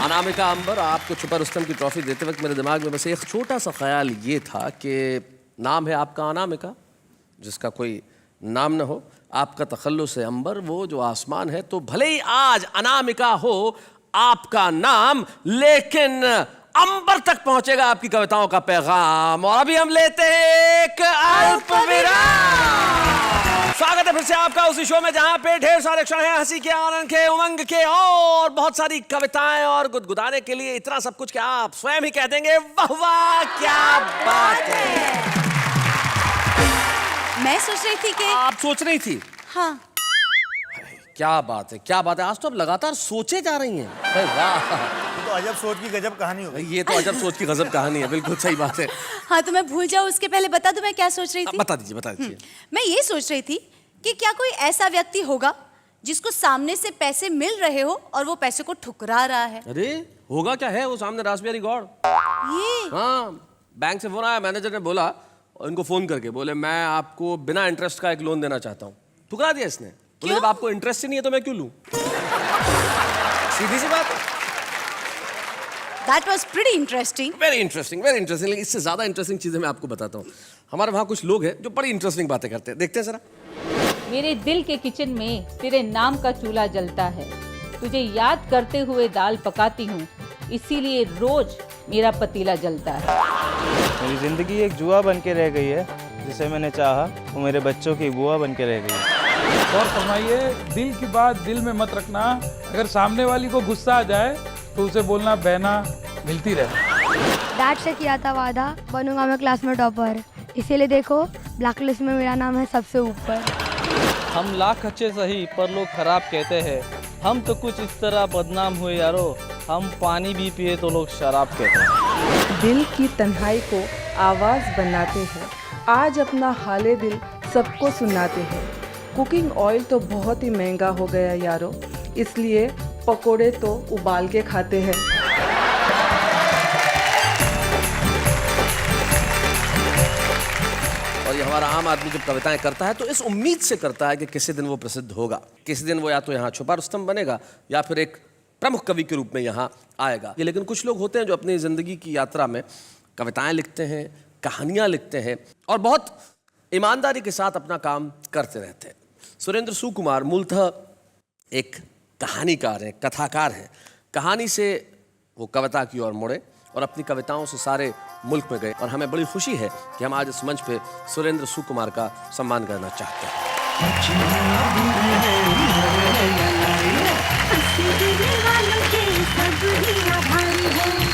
अनामिका अंबर, आपको छुपा रुस्तम की ट्रॉफी देते वक्त मेरे दिमाग में बस एक छोटा सा ख्याल ये था कि नाम है आपका अनामिका, जिसका कोई नाम न हो, आपका तखल्लुस है अंबर, वो जो आसमान है। तो भले ही आज अनामिका हो आपका नाम, लेकिन अंबर तक पहुंचेगा आपकी कविताओं का पैगाम। और अभी हम लेते हैं एक अल्प विराम। स्वागत है फिर से आपका उसी शो में जहां पे ढेर सारे क्षण हैं हंसी के, आनंद के, उमंग के और बहुत सारी कविताएं और गुदगुदाने के लिए इतना सब कुछ कि आप स्वयं ही कह देंगे वाह वाह क्या बात है। मैं सोच रही थी कि आप सोच रही थी? हाँ। क्या बात है, क्या बात है। आज तो आप लगातार सोचे जा रही हैं। अरे वाह, ये तो अजब सोच की गजब कहानी हो गई। ये तो अजब सोच की गजब कहानी है, बिल्कुल सही बात है। हाँ, तो मैं भूल जाऊँ उसके पहले बता दूं मैं क्या सोच रही थी। बता दीजिए, बता दीजिए। मैं ये सोच रही थी कि क्या कोई ऐसा व्यक्ति होगा जिसको सामने से पैसे मिल रहे हो और वो पैसे को ठुकरा रहा है। अरे होगा क्या है, वो सामने रास्पबेरी गॉड। ये हाँ, बैंक से फोन आया, मैनेजर ने बोला, इनको फोन करके बोले मैं आपको बिना इंटरेस्ट का एक लोन देना चाहता हूँ। ठुकरा दिया इसने। बोले जब आपको इंटरेस्ट ही नहीं है तो मैं क्यों लूं? सीधी सी बात है। That was pretty interesting. Very interesting, very interesting। लेकिन इससे ज्यादा इंटरेस्टिंग चीजें मैं आपको बताता हूँ। हमारे वहाँ कुछ लोग हैं जो बड़ी इंटरेस्टिंग बातें करते हैं, देखते हैं जरा। मेरे दिल के किचन में तेरे नाम का चूल्हा जलता है, तुझे याद करते हुए दाल पकाती हूँ, इसीलिए रोज मेरा पतीला जलता है। मेरी जिंदगी एक जुआ बन के रह गई है, जिसे मैंने चाहा वो मेरे बच्चों की बुआ बन के रह गई। और फरमाइए, दिल की बात दिल में मत रखना, अगर सामने वाली को गुस्सा आ जाए तो उसे बोलना बहना मिलती रहे। डैड से किया था वादा बनूंगा मैं क्लास में टॉपर, इसीलिए देखो ब्लैक लिस्ट में मेरा नाम है सबसे ऊपर। हम लाख अच्छे सही पर लोग खराब कहते हैं, हम तो कुछ इस तरह बदनाम हुए यारो, हम पानी भी पिए तो लोग शराब कहते हैं। दिल की तन्हाई को आवाज़ बनाते हैं, आज अपना हाले दिल सबको सुनाते हैं। कुकिंग ऑयल तो बहुत ही महंगा हो गया यारो, इसलिए पकोड़े तो उबाल के खाते हैं। और ये हमारा आम आदमी जब कविताएं करता है तो इस उम्मीद से करता है कि किसी दिन वो प्रसिद्ध होगा, किसी दिन वो या तो यहाँ छुपा रुस्तम बनेगा या फिर एक प्रमुख कवि के रूप में यहाँ आएगा। लेकिन कुछ लोग होते हैं जो अपनी ज़िंदगी की यात्रा में कविताएं लिखते हैं, कहानियाँ लिखते हैं और बहुत ईमानदारी के साथ अपना काम करते रहते हैं। सुरेंद्र सुकुमार मूलतः एक कहानीकार हैं, कथाकार हैं। कहानी से वो कविता की ओर मुड़े और अपनी कविताओं से सारे मुल्क में गए और हमें बड़ी खुशी है कि हम आज इस मंच पे सुरेंद्र सुकुमार का सम्मान करना चाहते हैं।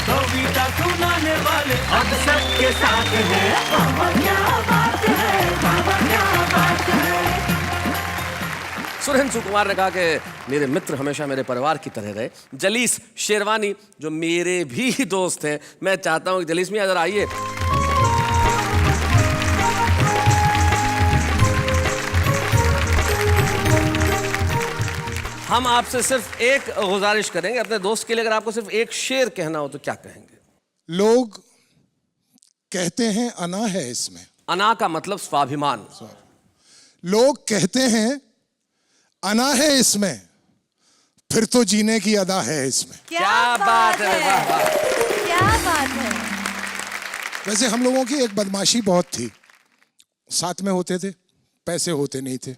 कविता सुनाने वाले अब सबके साथ हैं। बाबा क्या बात है, बाबा क्या बात है। सुरेंद्र सुकुमार ने कहा कि मेरे मित्र हमेशा मेरे परिवार की तरह रहे। जलीस शेरवानी जो मेरे भी दोस्त हैं, मैं चाहता हूं कि जलीस में अगर आइए। हम आपसे सिर्फ एक गुजारिश करेंगे अपने दोस्त के लिए, अगर आपको सिर्फ एक शेर कहना हो तो क्या कहेंगे? लोग कहते हैं अना है इसमें। अना का मतलब स्वाभिमान। लोग कहते हैं अना है इसमें, फिर तो जीने की अदा है इसमें। क्या बात है, वाह वाह, क्या बात है। वैसे हम लोगों की एक बदमाशी बहुत थी, साथ में होते थे, पैसे होते नहीं थे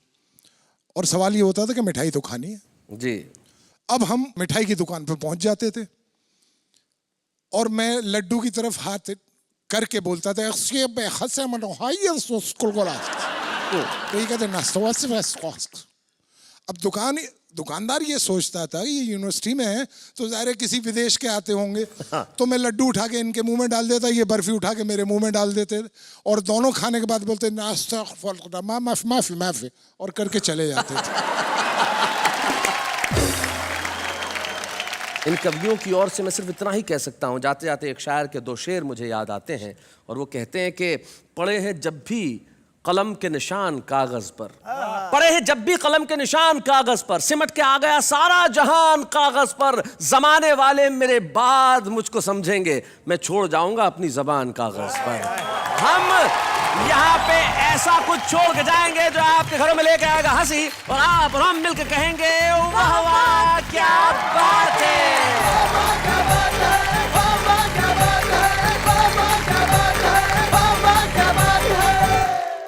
और सवाल ये होता था कि मिठाई तो खानी है जी। अब हम मिठाई की दुकान पर पहुंच जाते थे और मैं लड्डू की तरफ हाथ करके बोलता था तो ये कहते नाश्ता। अब दुकानदार ये सोचता था ये यूनिवर्सिटी में है तो ज़ाहिर किसी विदेश के आते होंगे, तो मैं लड्डू उठा के इनके मुंह में डाल देता, ये बर्फी उठा के मेरे मुंह में डाल देते और दोनों खाने के बाद बोलते नाश्ता माफी माफी और करके चले जाते थे। इन कवियों की ओर से मैं सिर्फ इतना ही कह सकता हूँ, जाते जाते एक शायर के दो शेर मुझे याद आते हैं और वो कहते हैं कि पड़े हैं जब भी कलम के निशान कागज पर, पड़े हैं जब भी कलम के निशान कागज पर, सिमट के आ गया सारा जहान कागज पर, जमाने वाले मेरे बाद मुझको समझेंगे, मैं छोड़ जाऊंगा अपनी जबान कागज पर। हम यहाँ पे ऐसा कुछ छोड़ के जाएंगे जो आपके घरों में लेके आएगा हंसी और आप और हम मिलकर कहेंगे वाह वाह क्या बात।